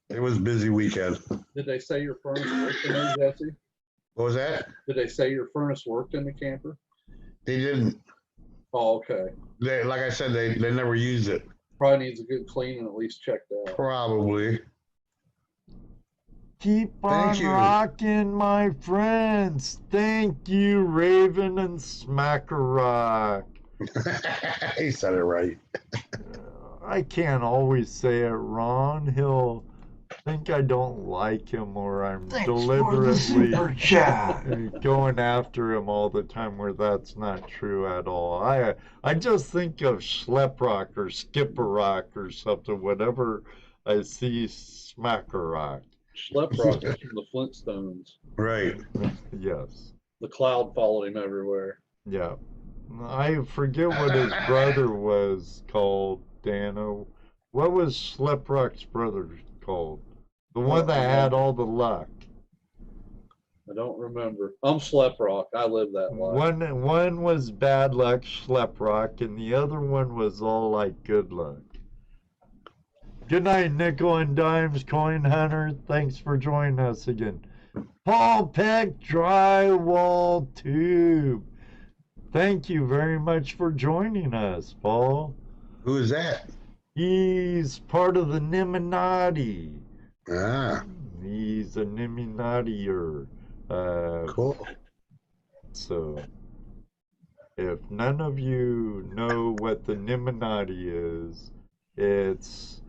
It was a busy weekend. Did they say your furnace worked in there, Jesse? What was that? Did they say your furnace worked in the camper? They didn't. Oh, okay. Like I said, they never used it. Probably needs a good clean and at least checked out. Probably. Keep on Thank you. rocking, my friends. Thank you, Raven and Smackarock. He said it right. I can't always say it wrong. He'll think I don't like him or I'm thanks for the super deliberately chat. going after him all the time where that's not true at all. I just think of Schleprock or Skipperrock or something whenever I see Smackarock. Schleprock is from the Flintstones. Right. Yes. The cloud followed him everywhere. Yeah. I forget what his brother was called, Dano. What was Schleprock's brother called? The one that had all the luck. I don't remember. I'm Schleprock. I live that life. One was bad luck, Schleprock, and the other one was all like good luck. Good night, Nickel and Dimes Coin Hunter. Thanks for joining us again. Paul Peck Drywall Tube. Thank you very much for joining us, Paul. Who is that? He's part of the Nimminati. Ah, He's a Nimminati-er. cool. So, if none of you know what the Nimminati is, it's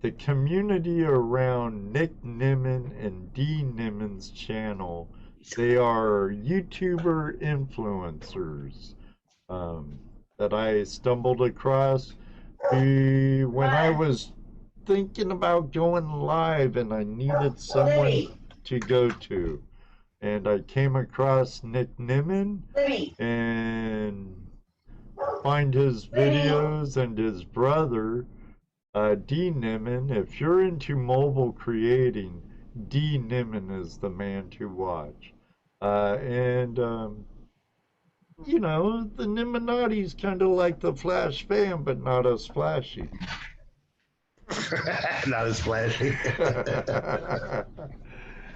the community around Nick Nimmin and Dee Nimmin's channel. They are YouTuber influencers that I stumbled across when I was thinking about going live and I needed someone to go to. And I came across Nick Nimmin and find his videos and his brother, Dee Nimmin. If you're into mobile creating, Dee Nimmin is the man to watch. You know, the Nimminati's kind of like the Flash fan, but not as flashy. Not as flashy.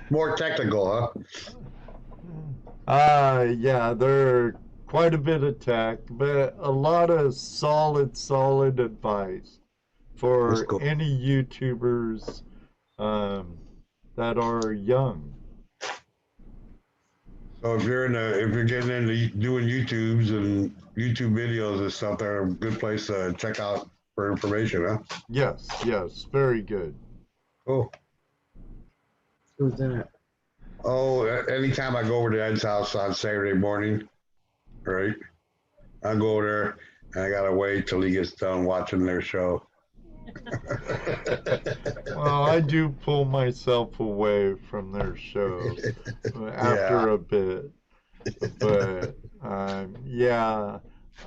More technical, huh? Yeah, they're quite a bit of tech, but a lot of solid advice That's for cool. any YouTubers that are young. So if you're getting into doing YouTubes and YouTube videos and stuff, they're a good place to check out for information, huh? Yes, very good. Cool. Who's that? Oh, anytime I go over to Ed's house on Saturday morning, right? I go over there and I gotta wait till he gets done watching their show. Well, I do pull myself away from their show after a bit, but yeah,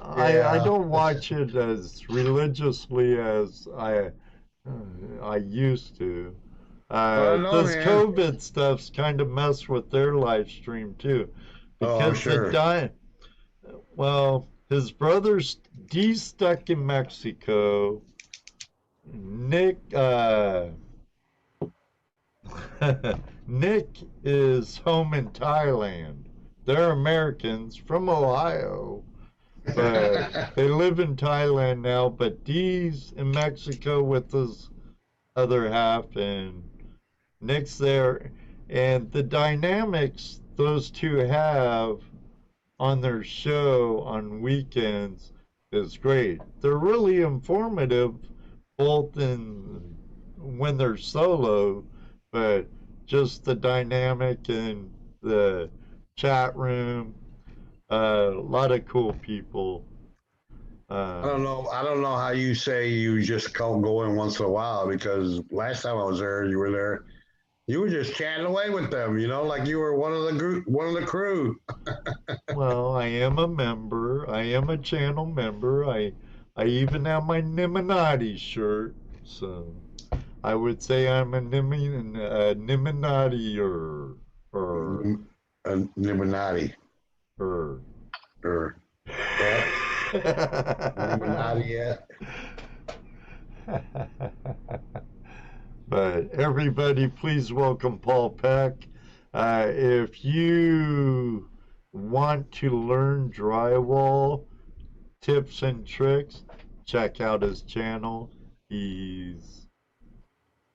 I don't watch it as religiously as I used to. no, This man. COVID stuff's kind of messed with their live stream too, Oh, I'm because sure. well, his brother's D's stuck in Mexico. Nick Nick is home in Thailand. They're Americans from Ohio, but they live in Thailand now. But D's in Mexico with his other half, and Nick's there. And the dynamics those two have on their show on weekends is great. They're really informative, both in when they're solo, but just the dynamic in the chat room. A lot of cool people. I don't know how you say you just go in once in a while, because last time I was there, you were just chatting away with them, like you were one of the crew. Well, I am a member. I am a channel member. I even have my Niminati shirt, so I would say I'm a Niminati-er. A Illuminati. Er. Yeah. Illuminati yet? But everybody, please welcome Paul Peck. If you want to learn drywall tips and tricks, check out his channel. He's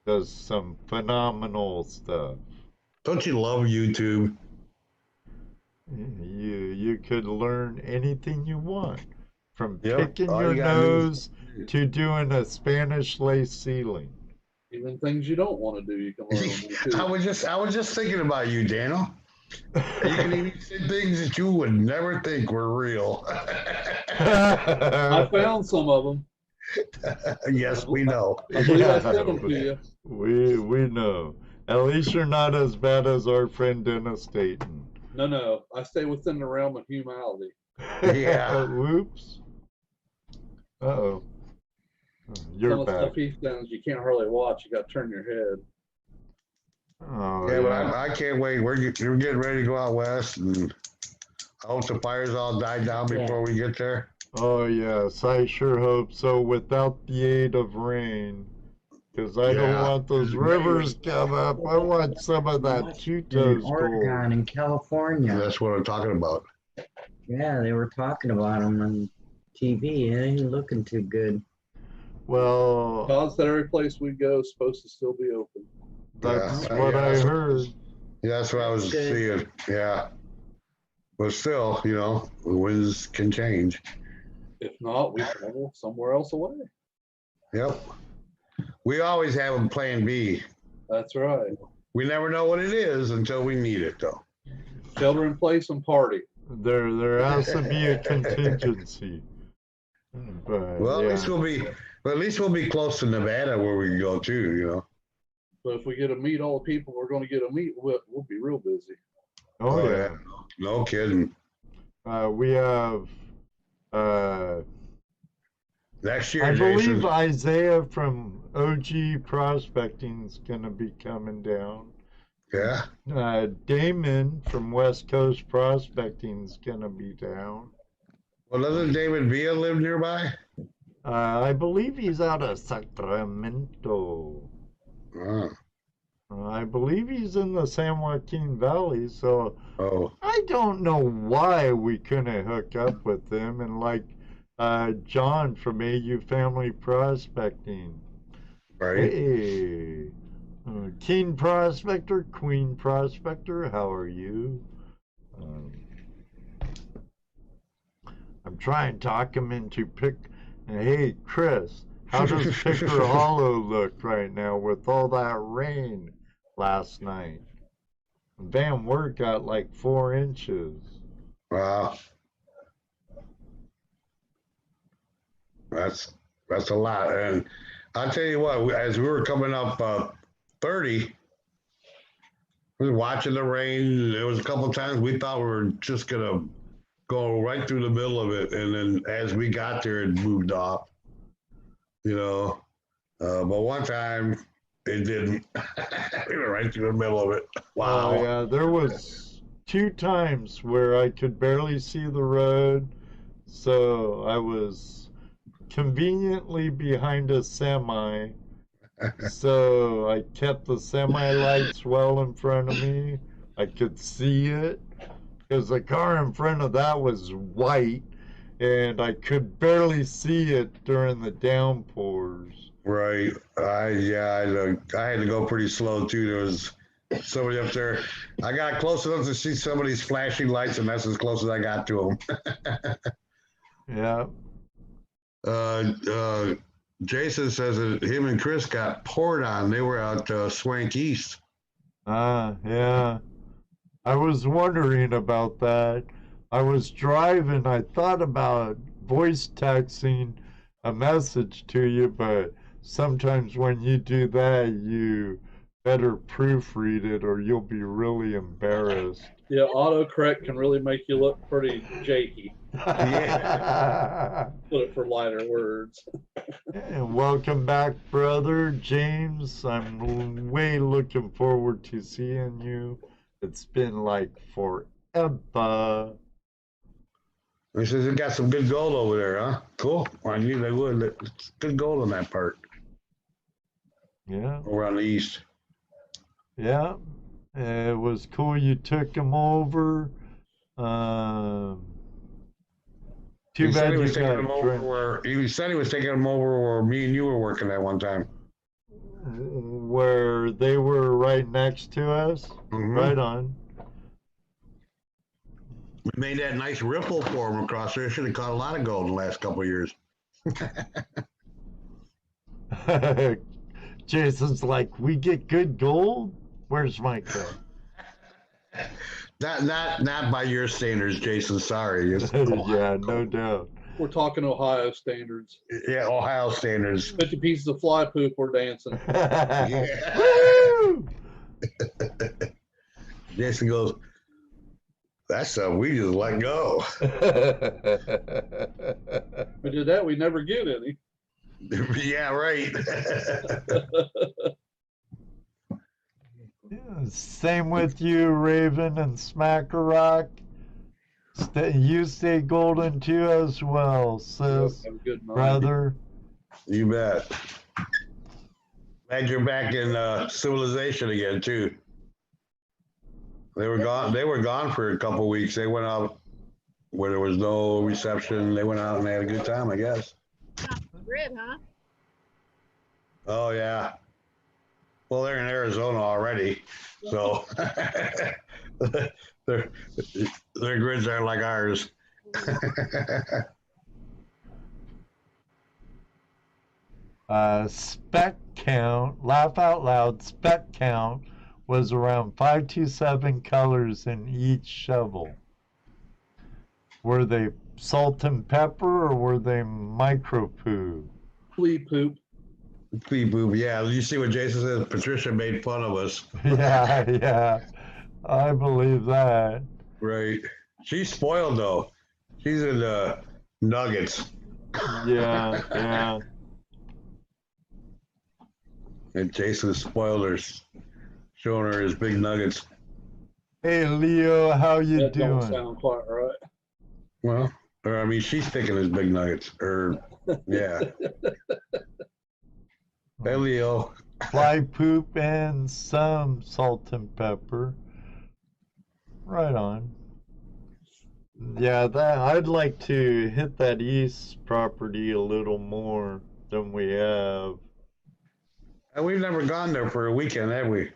does some phenomenal stuff. Don't you love YouTube? You could learn anything you want, from Yep, picking all your you gotta do nose to doing a Spanish lace ceiling. Even things you don't want to do, you can learn on YouTube. I was just thinking about you, Daniel. You can even say things that you would never think were real. I found some of them. Yes, we know. I believe I sent them to you. We know. At least you're not as bad as our friend Dennis Dayton. No, I stay within the realm of humanity. Yeah. Whoops. Uh-oh. You're Some of the back. stuff he sends, you can't hardly watch. You got to turn your head. Oh, Yeah, but I can't wait. We're getting ready to go out west, and I hope the fires all die down before we get there. Oh, yes, I sure hope so, without the aid of rain. Because I don't want those rivers come up. I want some of that Chutos In Oregon gold. and California. That's what I'm talking about. Yeah, they were talking about him on TV. It ain't looking too good. Well, Cause that every place we go is supposed to still be open. that's Yeah, what yeah, I heard. Yeah, that's what I was seeing. Yeah. But still, the winds can change. If not, we travel somewhere else away. Yep. We always have a plan B. That's right. We never know what it is until we need it, though. Shelter in place and party. There has to be a contingency. But, Well, yeah. at least we'll be close to Nevada where we can go too, But if we get to meet all the people we're going to get to meet, we'll be real busy. Oh, yeah. No kidding. We have, Next year, I Jason. believe Isaiah from OG Prospecting is going to be coming down. Yeah. Damon from West Coast Prospecting is going to be down. Well, doesn't David Villa live nearby? I believe he's out of Sacramento. Oh. I believe he's in the San Joaquin Valley, so Oh, I don't know why we couldn't hook up with them. And like John from AU Family Prospecting. right. Hey, King Prospector, Queen Prospector, how are you? I'm trying to talk him into pick. Hey, Chris, how does Picker Hollow look right now with all that rain last night? Van Wert got like 4 inches. Wow. That's a lot. And I'll tell you what, as we were coming up 30, we were watching the rain. There was a couple of times we thought we were just gonna go right through the middle of it, and then as we got there, it moved off. You know, but one time it didn't. We were right through the middle of it. Wow. Oh yeah, there was 2 times where I could barely see the road, so I was conveniently behind a semi. So I kept the semi lights well in front of me. I could see it because the car in front of that was white, and I could barely see it during the downpours. Right. I had to go pretty slow too. There was somebody up there. I got close enough to see some of these flashing lights, and that's as close as I got to Yeah. them. Jason says that him and Chris got poured on. They were out Swank East. Yeah. I was wondering about that. I was driving. I thought about voice texting a message to you, but sometimes when you do that, you better proofread it or you'll be really embarrassed. Yeah, autocorrect can really make you look pretty jakey. Yeah. Put it for lighter words. And welcome back, brother James. I'm way looking forward to seeing you. It's been like forever. He says it got some good gold over there, huh? Cool. I knew they would. It's good gold on that part. Yeah. Over on the east. Yeah. It was cool you took him over. Too He said bad he you was taking got him over where he said he was taking him over where me and you were working at one time. where they were right next to us. Mhm. Right on. We made that nice ripple for him across there. Should have caught a lot of gold in the last couple of years. Jason's like, we get good gold? Where's Micah? Not by your standards, Jason. Sorry. It's Yeah, no doubt. We're talking Ohio standards. Yeah, Ohio standards. 50 pieces of fly poop, we're dancing. Yeah. Woo! Jason goes, that's something we just let go. We did that, we never get any. Yeah, right. Yeah, same with you, Raven and Smackarock. You stay golden too as well, sis, Have a good night. brother. You bet. Glad you're back in civilization again too. They were gone. They were gone for a couple of weeks. They went out where there was no reception. They went out and they had a good time, I guess. Grid, huh? Oh yeah. Well, they're in Arizona already, so their grids aren't like ours. Spec count, laugh out loud, spec count was around 5 to 7 colors in each shovel. Were they salt and pepper or were they micro poo? Flea poop. Flea boob, yeah. You see what Jason says? Patricia made fun of us. Yeah, I believe that. Right. She's spoiled though. She's in the nuggets. Yeah. And Jason spoiled her, showing her his big nuggets. Hey, Leo, how you That don't doing? sound quite right. Well, or I mean, she's picking his big nuggets. Or yeah. Hey, Leo. fly poop and some salt and pepper. Right on. Yeah, that I'd like to hit that east property a little more than we have. And we've never gone there for a weekend, have we?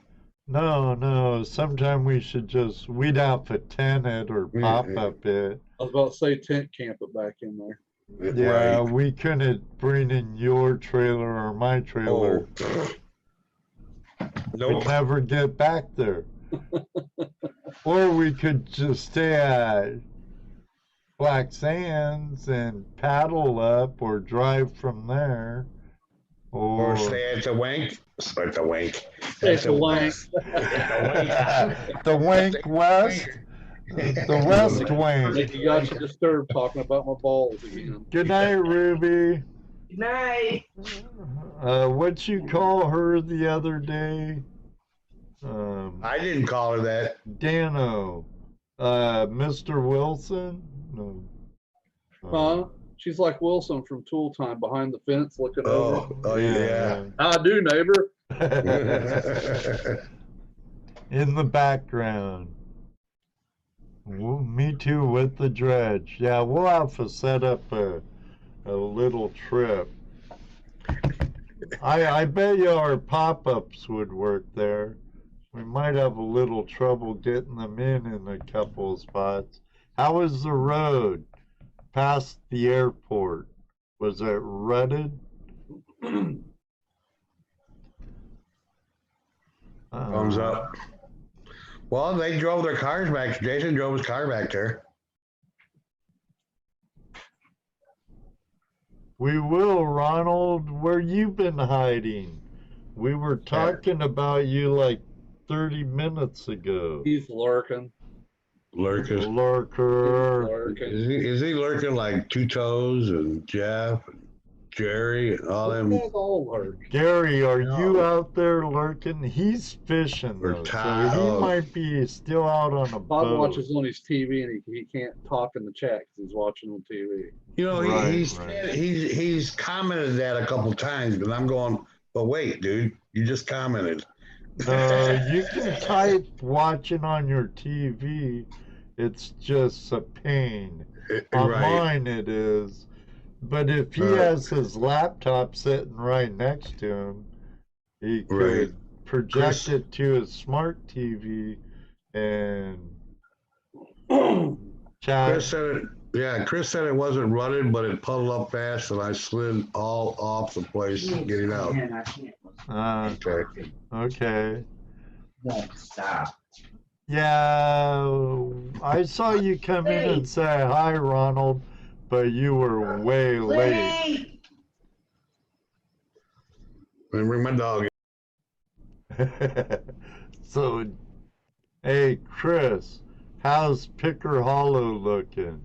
No. Sometime we should just we'd have to tent it or pop up it. I was about to say tent camp it back in there. Yeah, Right. we couldn't bring in your trailer or my trailer. Oh. We'd Nope. never get back there. Or we could just stay at Black Sands and paddle up or drive from there. Or stay at the wank. At the wank. Stay At at the wank. The Wank West. The West Wing. You got you disturbed talking about my balls again. Good night, Ruby. Good night. What'd you call her the other day? I didn't call her that. Dano. Mr. Wilson? No. Huh? She's like Wilson from Tool Time, behind the fence looking over. Oh yeah. I do, neighbor. In the background. Well, me too with the dredge. Yeah, we'll have to set up a little trip. I bet you our pop-ups would work there. We might have a little trouble getting them in a couple of spots. How is the road past the airport? Was it rutted? Thumbs up. Well, they drove their cars back. Jason drove his car back there. We will, Ronald. Where you been hiding? We were talking about you like 30 minutes ago. He's lurking. Lurking. Lurker. Lurking. Is he lurking like Two Toes and Jeff and Jerry and all them? They're all lurk. Gary, are you out there lurking? He's fishing Or though, so Todd. he might be still out on a Todd boat. watches on his TV and he can't talk in the chat because he's watching on TV. You know, Right, he's right. he's commented that a couple times, but I'm going, but wait, dude, you just commented. You can type watching on your TV. It's just a pain. On Right. mine it is. But if he has his laptop sitting right next to him, he could Right. project Chris- it to his smart TV and chat. Chris said it. Yeah, Chris said it wasn't rutted, but it puddled up fast, and I slid all off the place getting out. Man, I can't Okay. Okay. won't stop. Yeah, I saw you come in and say hi, Ronald, but you were way late. Bring my dog. So, hey, Chris, how's Picker Hollow looking?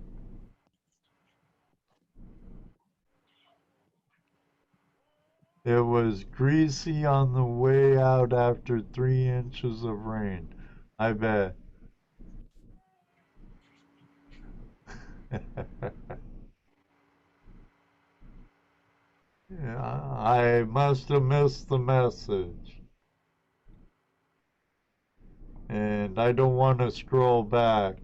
It was greasy on the way out after 3 inches of rain. I bet. Yeah, I must have missed the message. And I don't want to scroll back.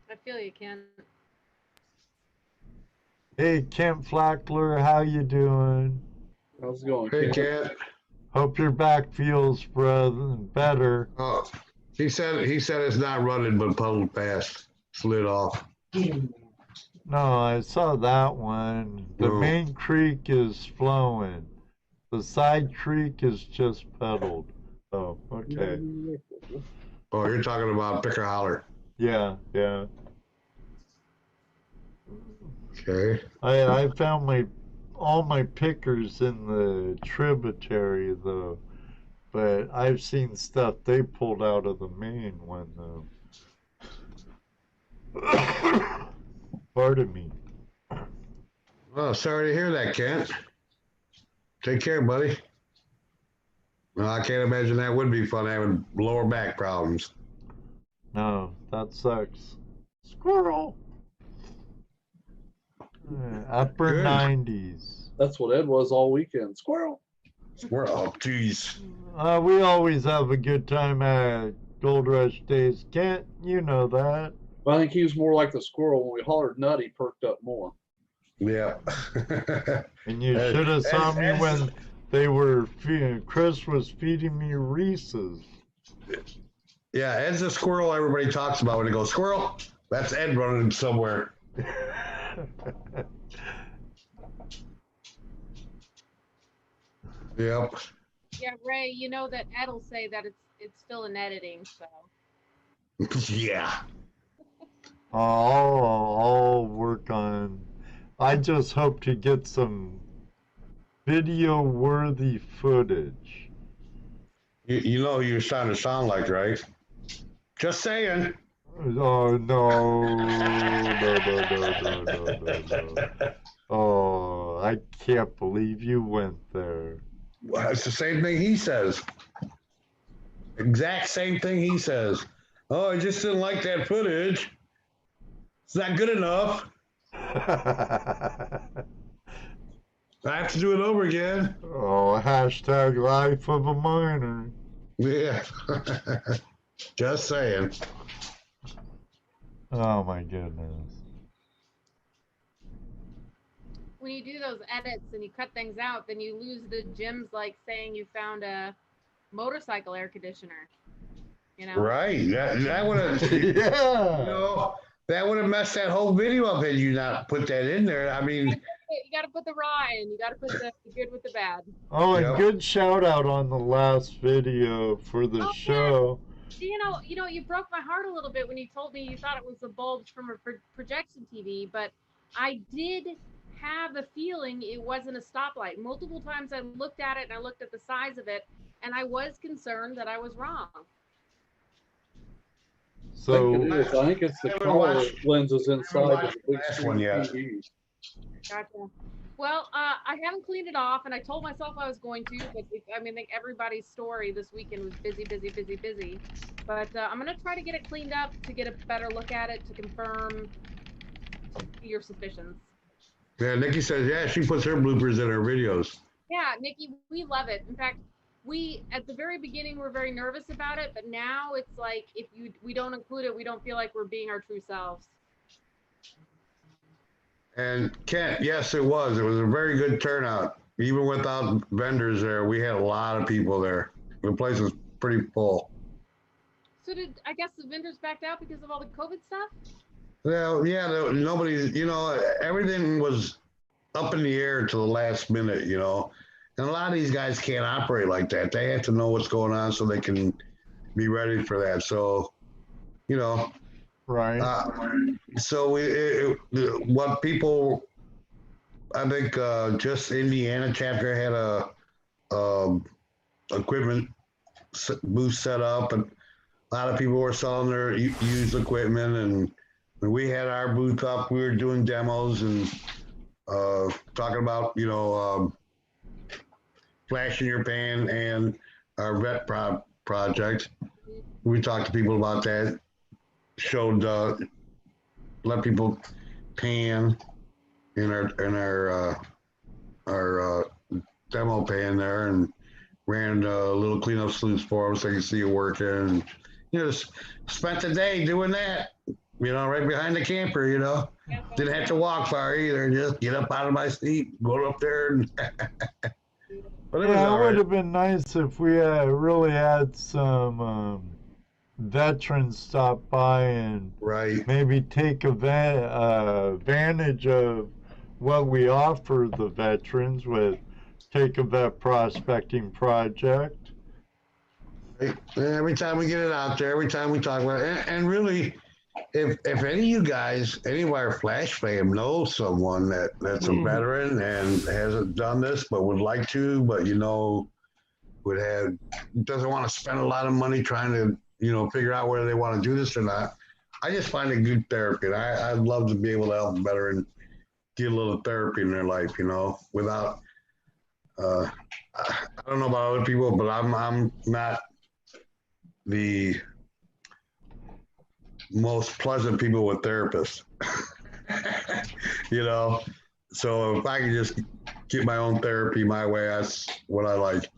I feel you, Ken. Hey, Kent Flackler, how you doing? How's it going, Hey, Ken? cat. Hope your back feels better. Oh, he said it's not rutted, but puddled fast, slid off. No, I saw that one. The No. main creek is flowing. The side creek is just puddled. Oh, okay. Oh, you're talking about Picker Holler. Yeah. Okay. I found all my pickers in the tributary though, but I've seen stuff they pulled out of the main one though. Pardon me. Well, sorry to hear that, Kent. Take care, buddy. Well, I can't imagine that would be fun having lower back problems. No, that sucks. Squirrel. Upper Good. 90s. That's what Ed was all weekend. Squirrel. Oh, geez. We always have a good time at Gold Rush Days. Can't you know that? I think he was more like the squirrel. When we hollered nut, he perked up more. Yeah. And you Uh, should have saw and- me and- when they were Chris was feeding me Reese's. Yeah, Ed's a squirrel everybody talks about when they go, squirrel. That's Ed running somewhere. Yep. Yeah, Ray, you know that Ed will say that it's still in editing, so. Yeah. I'll work on. I just hope to get some video-worthy footage. You know who you're starting to sound like, right? Just saying. Oh no. Oh, I can't believe you went there. Well, it's the same thing he says. Exact same thing he says. Oh, I just didn't like that footage. It's not good enough. I have to do it over again. Oh, hashtag life of a minor. Yeah. Just saying. Oh my goodness. When you do those edits and you cut things out, then you lose the gems like saying you found a motorcycle air conditioner. You know? Right. That would have, you Yeah. know, that would have messed that whole video up had you not put that in there. I mean, You got to put the raw in. You got to put the good with the bad. Oh, and Yep. good shout out on the last video for the Oh, yeah. show. You broke my heart a little bit when you told me you thought it was the bulbs from a projection TV, but I did have a feeling it wasn't a stoplight. Multiple times I looked at it and I looked at the size of it, and I was concerned that I was wrong. So I think it's the I haven't color watched- lenses inside of watched the the big last screen one yet. TV. Gotcha. Well, I haven't cleaned it off, and I told myself I was going to, but I think everybody's story this weekend was busy. But I'm gonna try to get it cleaned up to get a better look at it to confirm your suspicions. yeah, Nikki says, yeah, she puts her bloopers in her videos. Yeah, Nikki, we love it. In fact, we at the very beginning were very nervous about it, but now it's like if we don't include it, we don't feel like we're being our true selves. And Kent, yes, it was. It was a very good turnout. Even without vendors there, we had a lot of people there. The place was pretty full. So I guess the vendors backed out because of all the COVID stuff? Well, yeah, nobody, everything was up in the air to the last minute, And a lot of these guys can't operate like that. They have to know what's going on so they can be ready for that. So, right. So what people, I think, just Indiana chapter had a equipment booth set up, and a lot of people were selling their used equipment, and we had our booth up. We were doing demos and talking about flash in your pan and our vet project. We talked to people about that. Showed let people pan in our demo pan there, and ran a little cleanup sluice for them so they could see it working. And, just spent the day doing that, right behind the camper, Didn't have to walk far either. Just get up out of my seat, go up there. And but it was Yeah, all it would right. have been nice if we really had some veterans stop by and Right. maybe take advantage of what we offer the veterans with Take a Vet Prospecting Project. Every time we get it out there, every time we talk about it, and really, if any of you guys, any of our Flash fam knows someone that's a veteran and hasn't done this but would like to, but doesn't want to spend a lot of money trying to figure out whether they want to do this or not, I just find it good therapy. And I'd love to be able to help a veteran get a little therapy in their life, without. I don't know about other people, but I'm not the most pleasant people with therapists. So if I can just get my own therapy my way, that's what I like.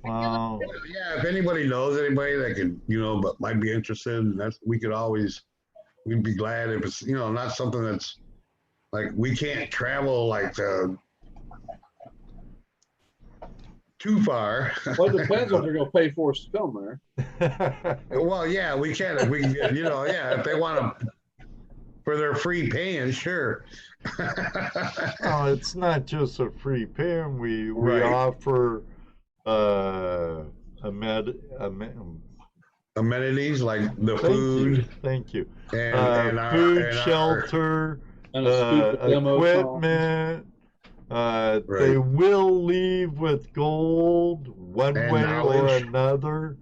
Wow. Yeah, if anybody knows anybody that could, but might be interested, and we'd be glad if it's, not something that's like we can't travel like too far. Well, it depends what they're gonna pay for us to come there. Well, yeah, we can if we can get, if they want to for their free paying, sure. No, it's not just a free payment. We Right. offer Amenities like the thank food you, thank you. and Food, shelter, And a stupid demo song. equipment. They will leave with gold one And way knowledge. or another.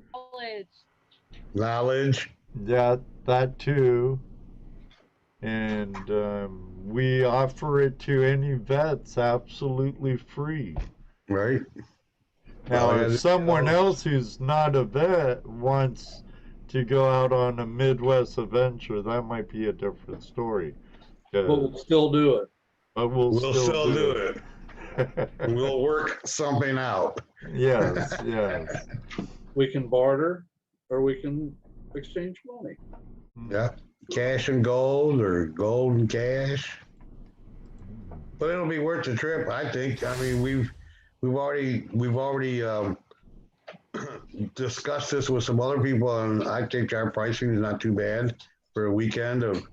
knowledge. Yeah, that too. And we offer it to any vets absolutely free. Right. Now, Well, yeah, if someone else who's not a vet wants to go out on a Midwest adventure, that might be a different story. But we'll still do it. But we'll still do it. We'll work something out. Yes, yes. We can barter or we can exchange money. Yeah. Cash and gold or gold and cash. But it'll be worth the trip, I think. I mean, we've already discussed this with some other people, and I think our pricing is not too bad for a weekend of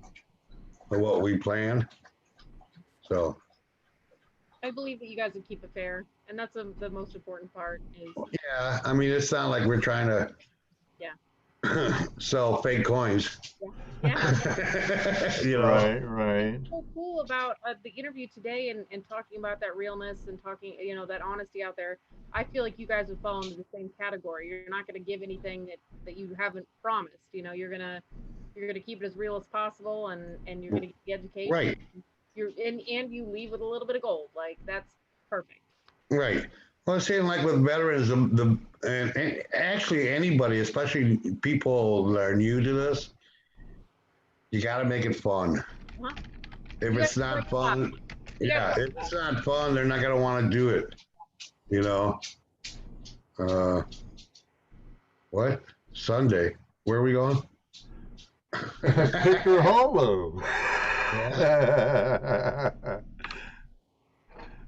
what we planned. So I believe that you guys would keep it fair, and that's the most important part. Is yeah, I mean, it's not like we're trying to sell fake coins. yeah. Right. So cool about the interview today and talking about that realness and talking, that honesty out there. I feel like you guys would fall into the same category. You're not going to give anything that you haven't promised. You're gonna keep it as real as possible, and you're gonna get the education. Right. And you leave with a little bit of gold. Like, that's perfect. Right. Well, I'm saying like with veterans, and actually anybody, especially people that are new to this, you got to make it fun. Uh-huh. If it's not fun, if it's not fun, they're not gonna want to do it. What? Sunday? Where are we going? Picker Hollow.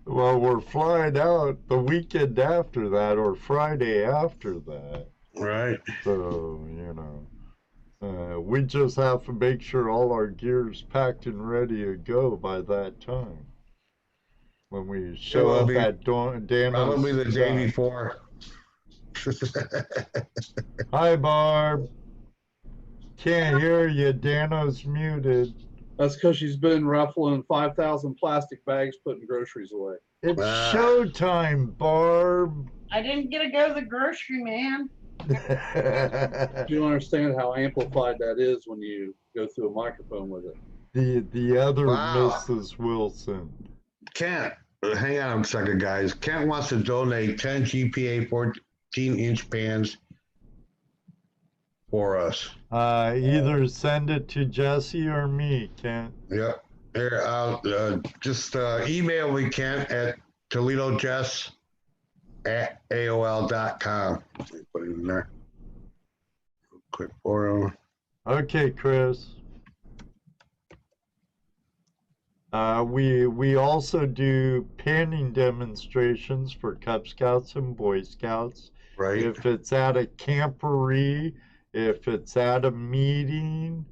Well, we're flying out the weekend after that, or Friday after that. Right. So, we just have to make sure all our gear's packed and ready to go by that time. When we show up at Dano's. Probably the day before. Hi, Barb. Can't hear you. Dano's muted. That's because she's been ruffling 5,000 plastic bags putting groceries away. It's showtime, Barb. I didn't get to go to the grocery, man. You don't understand how amplified that is when you go through a microphone with it. The other Mrs. Wilson. Kent, hang on a second, guys. Kent wants to donate 10 GPA 14-inch pans for us. Either send it to Jesse or me, Kent. Yep. Here, I'll just email me, Kent, at ToledoJess@AOL.com. Put it in there. Quick for him. Okay, Chris. We also do panning demonstrations for Cub Scouts and Boy Scouts. Right. If it's at a camporee, if it's at a meeting,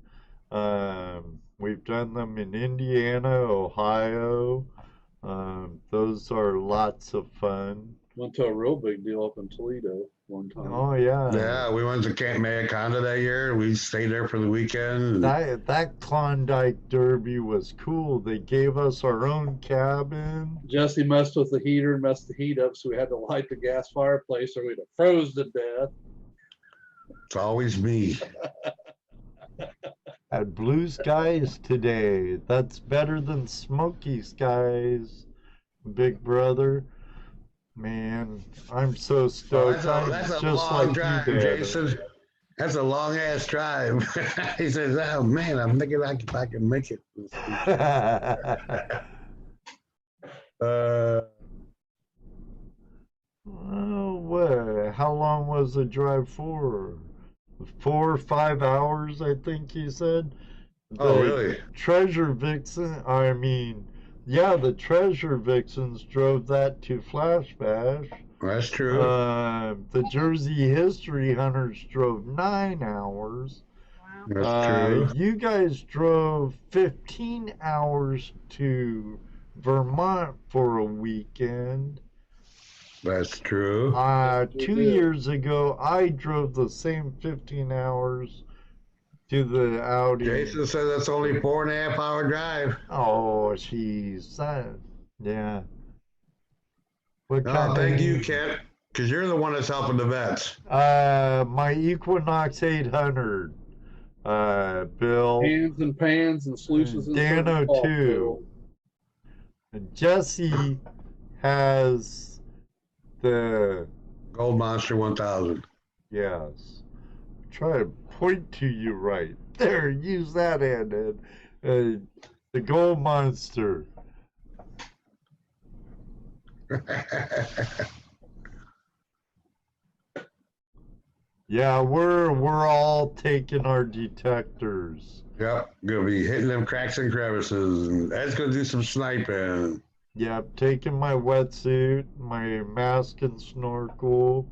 we've done them in Indiana, Ohio. Those are lots of fun. Went to a real big deal up in Toledo one time. Oh yeah. Yeah, we went to Camp Mayaconda that year. We stayed there for the weekend. That Klondike Derby was cool. They gave us our own cabin. Jesse messed with the heater and messed the heat up, so we had to light the gas fireplace or we'd have froze to death. It's always me. Had blue skies today. That's better than smoky skies, big brother. Man, I'm so stoked. That's a just long like drive, you did. Jason. That's a long ass drive. He says, "Oh man, I'm thinking if I can make it." What? How long was the drive for? 4 or 5 hours, I think he said. Oh, The really? Treasure Vixen, I mean, yeah, the Treasure Vixens drove that to Flash Bash. That's true. The Jersey History Hunters drove 9 hours. Wow. That's true. You guys drove 15 hours to Vermont for a weekend. That's true. 2 years ago, I drove the same 15 hours to the outing. Jason said that's only 4.5 hour drive. Oh, jeez. Yeah. What Oh, kind thank of, you, Kent, because you're the one that's helping the vets. My Equinox 800. Bill. Pans and pans and sluices and Dano service too. And Jesse has the Gold Monster 1000. yes. Try to point to you right there. Use that hand. The Gold Monster. Yeah, we're all taking our detectors. Yep, gonna be hitting them cracks and crevices, and Ed's gonna do some sniping. Yep, taking my wetsuit, my mask and snorkel,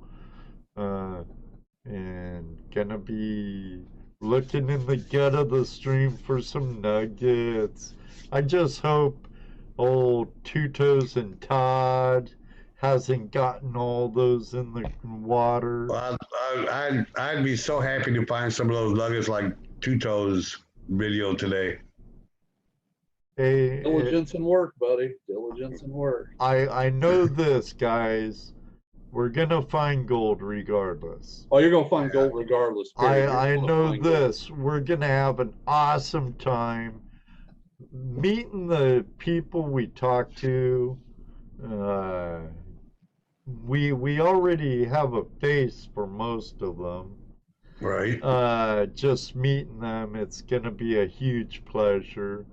and gonna be looking in the gut of the stream for some nuggets. I just hope old Two Toes and Todd hasn't gotten all those in the water. Well, I'd be so happy to find some of those nuggets like Two Toes video today. Hey, Diligence and work, buddy. Diligence and work. I know this, guys. We're gonna find gold regardless. Oh, you're gonna find gold regardless. period. You're I gonna know find gold. this. We're gonna have an awesome time meeting the people we talk to. We already have a face for most of them. Right. Just meeting them, it's gonna be a huge pleasure.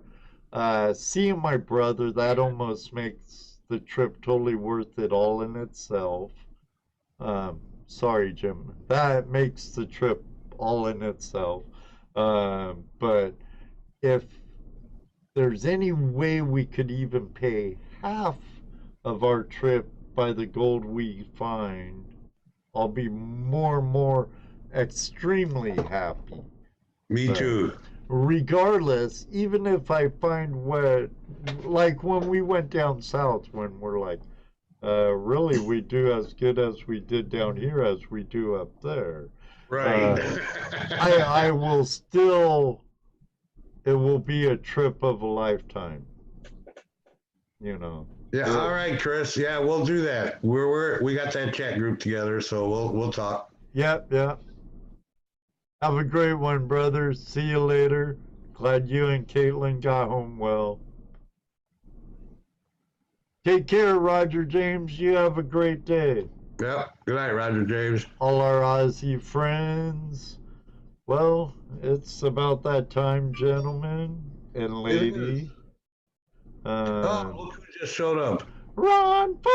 Seeing my brother, that almost makes the trip totally worth it all in itself. Sorry, Jim. That makes the trip all in itself. But if there's any way we could even pay half of our trip by the gold we find, I'll be more extremely happy. Me too. Regardless, even if I find what, like when we went down south, when we're like, really, we do as good as we did down here as we do up there. Right. I will still, it will be a trip of a lifetime. You know. Yeah. All right, Chris. Yeah, we'll do that. We got that chat group together, so we'll talk. Yep. Have a great one, brother. See you later. Glad you and Caitlin got home well. Take care, Roger James. You have a great day. Yep. Good night, Roger James. All our Aussie friends. Well, it's about that time, gentlemen and lady. Oh, look who just showed up. Run for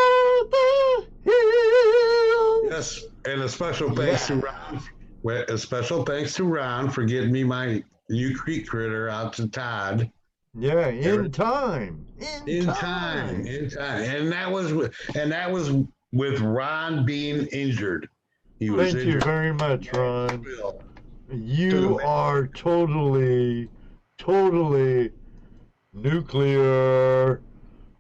the hills. Yes, and a special thanks to Ron. A special thanks to Ron for getting me my new Creek critter out to Todd. Yeah, in time. In time. And that was with Ron being injured. He was Thank you injured. very much, Ron. You are totally nuclear.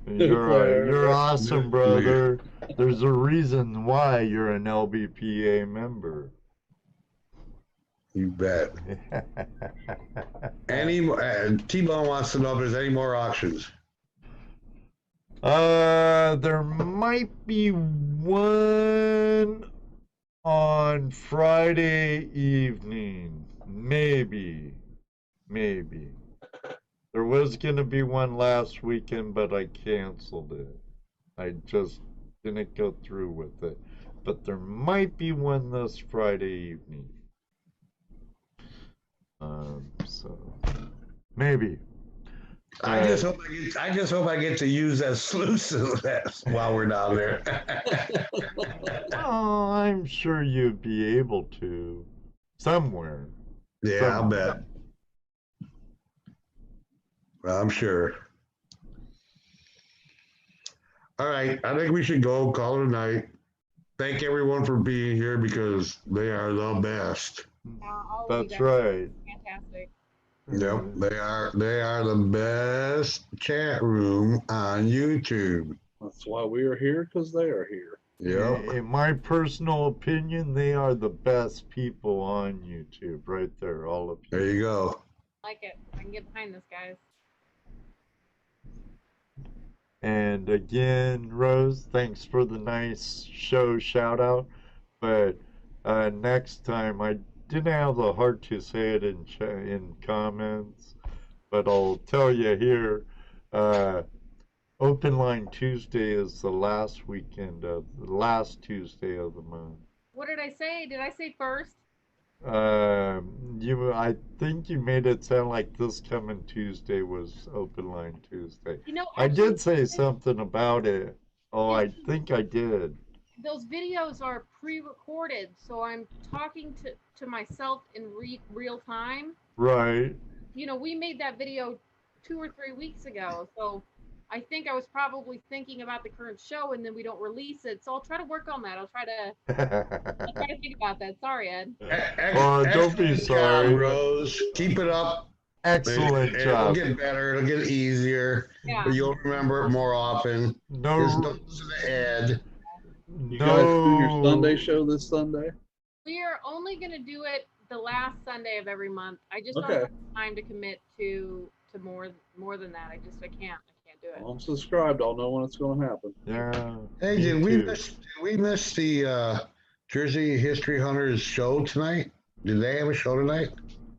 You're awesome, brother. There's a reason why you're an LBPA member. You bet. T-Bone wants to know if there's any more auctions. There might be one on Friday evening. Maybe. There was gonna be one last weekend, but I canceled it. I just didn't go through with it. But there might be one this Friday evening. So maybe. I just hope I get to use that sluice while we're down there. Oh, I'm sure you'd be able to somewhere. Yeah, I'll bet. I'm sure. All right, I think we should go call it a night. Thank everyone for being here because they are the best. All of you That's guys right. are fantastic. Yep, they are the best chat room on YouTube. That's why we are here, because they are here. Yep. In my personal opinion, they are the best people on YouTube, right there, all of you. There you go. Like it. I can get behind this, guys. And again, Rose, thanks for the nice show shout out. But next time, I didn't have the heart to say it in comments, but I'll tell you here. Open Line Tuesday is the last Tuesday of the month. What did I say? Did I say first? I think you made it sound like this coming Tuesday was Open Line Tuesday. You know, I actually, did say something about it. Oh, I think I did. those videos are pre-recorded, so I'm talking to myself in real time. Right. You know, we made that video 2 or 3 weeks ago, so I think I was probably thinking about the current show, and then we don't release it. So I'll try to work on that. I'll try to think about that. Sorry, Ed. Oh, don't be sorry. Job, Rose. Keep it up. Excellent It'll job. get better. It'll get easier. Yeah. You'll remember it more often. There's no to the Ed. You guys do your Sunday show this Sunday? We are only going to do it the last Sunday of every month. I just Okay. don't have time to commit to more than that. I can't do it. Well, I'm subscribed. I'll know when it's going to happen. Yeah. Hey, me did too. we miss the Jersey History Hunters show tonight? Did they have a show tonight?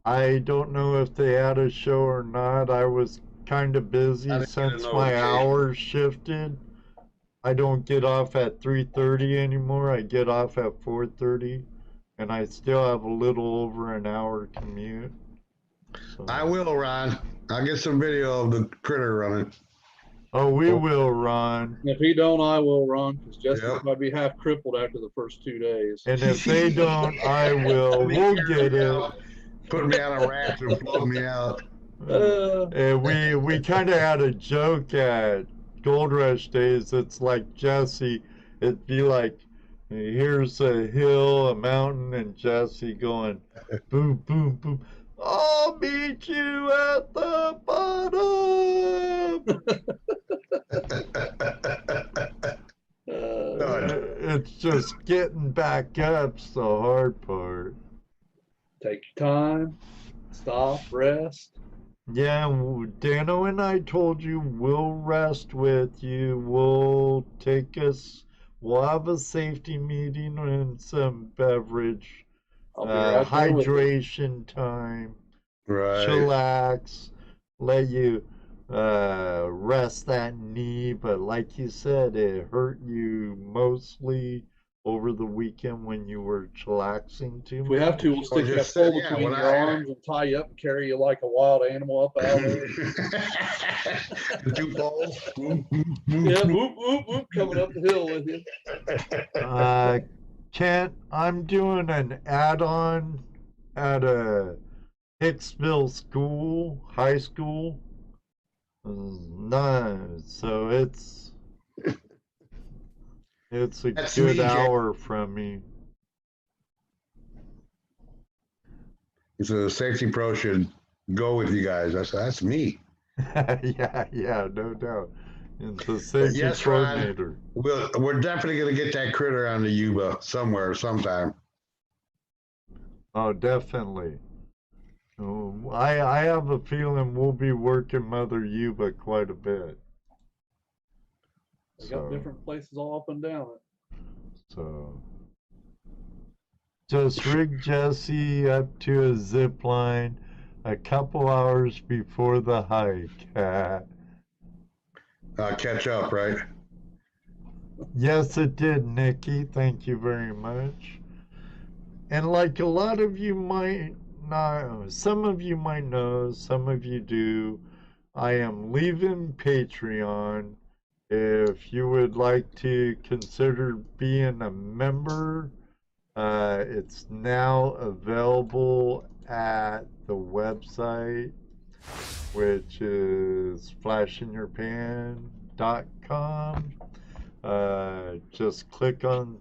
I don't know if they had a show or not. I was kind of busy I didn't get a since my notification. hours shifted. I don't get off at 3:30 anymore. I get off at 4:30, and I still have a little over an hour commute. So. I will, Ron. I'll get some video of the critter running. Oh, we will, Ron. If he don't, I will, Ron, because Jessica Yep. might be half crippled after the first 2 days. And if they don't, I will. We'll get it. Put me on a raft and float me out. And we kind of had a joke at Gold Rush days. It's like Jesse. It'd be like, here's a hill, a mountain, and Jesse going, boom, boom, boom. I'll meet you at the bottom. It's just getting back up's the hard part. Take your time, stop, rest. Yeah, Dano and I told you we'll rest with you. We'll have a safety meeting and some beverage, I'll be right there with you. hydration time, Right. chillax, let you rest that knee. But like you said, it hurt you mostly over the weekend when you were chillaxing too If we have to, we'll stick that just pole said, yeah, between when your I- arms and tie you up and carry you like a wild animal up out there. The 2 poles. Yeah, whoop, whoop, whoop, coming up the hill with you. Kent, I'm doing an add-on at a Hicksville high school. So it's a That's good me, Jay. hour from me. So the safety pro should go with you guys. That's me. Yeah, no doubt. It's the safety Yes, Ron. coordinator. We're definitely gonna get that critter on the Yuba somewhere, sometime. Oh, definitely. I have a feeling we'll be working Mother Yuba quite a bit. They got So- different places all up and down it. So just rig Jesse up to a zip line a couple hours before the hike. Catch up, right? Yes, it did, Nikki. Thank you very much. And like a lot of you might not, some of you might know, some of you do. I am leaving Patreon. If you would like to consider being a member, it's now available at the website, which is flashinyourpan.com. Just click on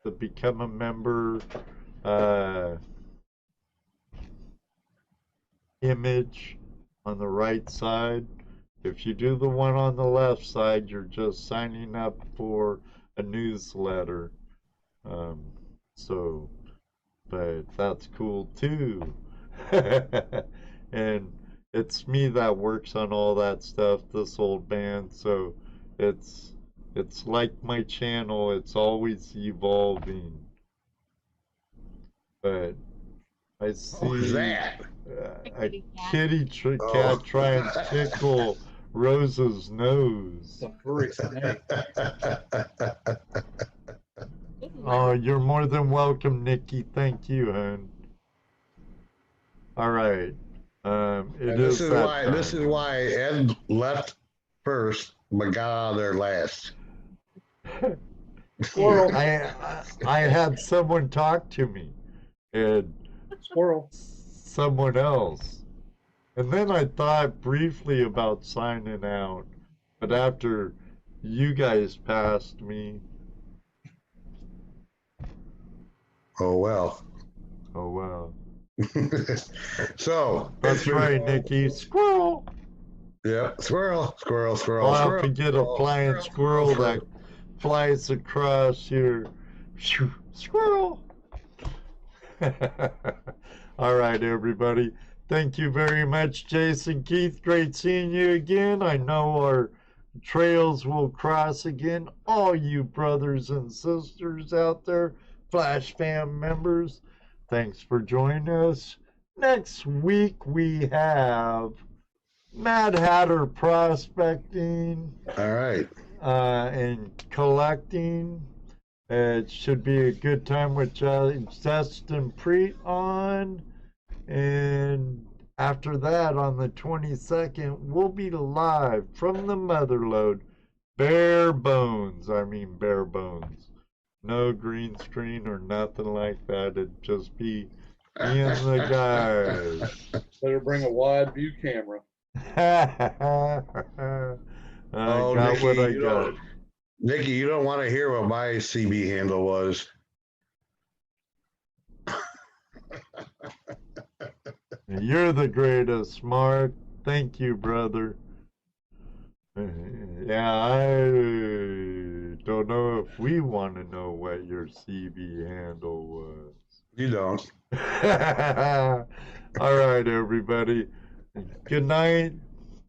the Become a Member image on the right side. If you do the one on the left side, you're just signing up for a newsletter. But that's cool too. And it's me that works on all that stuff, this old band. So it's like my channel, it's always evolving. But I see Who's that? A kitty cat trying to tickle Rosa's nose. It's a furry snake. Oh, you're more than welcome, Nikki. Thank you, hon. All right. This is why Ed left first, but got out of there last. Squirrel. I had someone talk to me, and Squirrel. someone else. And then I thought briefly about signing out, but after you guys passed me. Oh, well. Oh, wow. So. That's right, Nikki. Squirrel. Yeah, squirrel, squirrel, squirrel, I'll have squirrel. to get a flying squirrel that flies across here. Squirrel. All right, everybody. Thank you very much, Jason Keith. Great seeing you again. I know our trails will cross again. All you brothers and sisters out there, Flash Fam members, thanks for joining us. Next week we have Mad Hatter prospecting. All right. And collecting. It should be a good time with Justin Preet on. And after that, on the 22nd, we'll be live from the Motherlode. Bare bones. I mean, bare bones. No green screen or nothing like that. It'd just be me and the guys. Better bring a wide view camera. I got Nikki, what I got. Nikki, you don't want to hear what my CB handle was. You're the greatest, Mark. Thank you, brother. Yeah, I don't know if we want to know what your CB handle was. You don't. All right, everybody. Good night.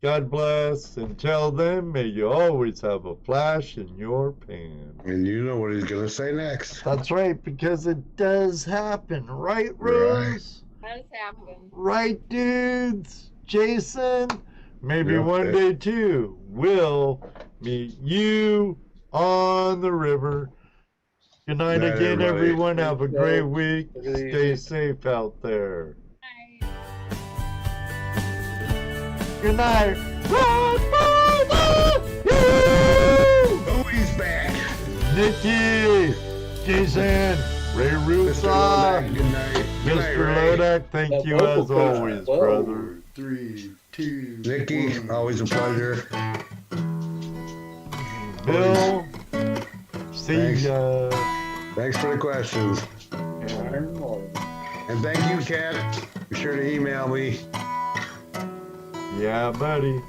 God bless. Until then, may you always have a flash in your pan. And you know what he's going to say next. That's right, because it does happen. Right, Rose? Does happen. Right, dudes? Jason? Maybe Yep. one day, too, we'll meet you on the river. Good night Night, again, everybody. everyone. Have a great week. Stay safe out there. Bye. Good night. Oh, he's back. Nikki, Jason, Ray Mr. Rusa, Lodak, good night. Good night, Mr. Ray. Lodak, thank That you vocal as coach always, was well. brother. 3, 2, Nikki, 1. always a pleasure. Bill, see Thanks. ya. Thanks for the questions. Iron Marvin. And thank you, Kat. Be sure to email me. Yeah, buddy.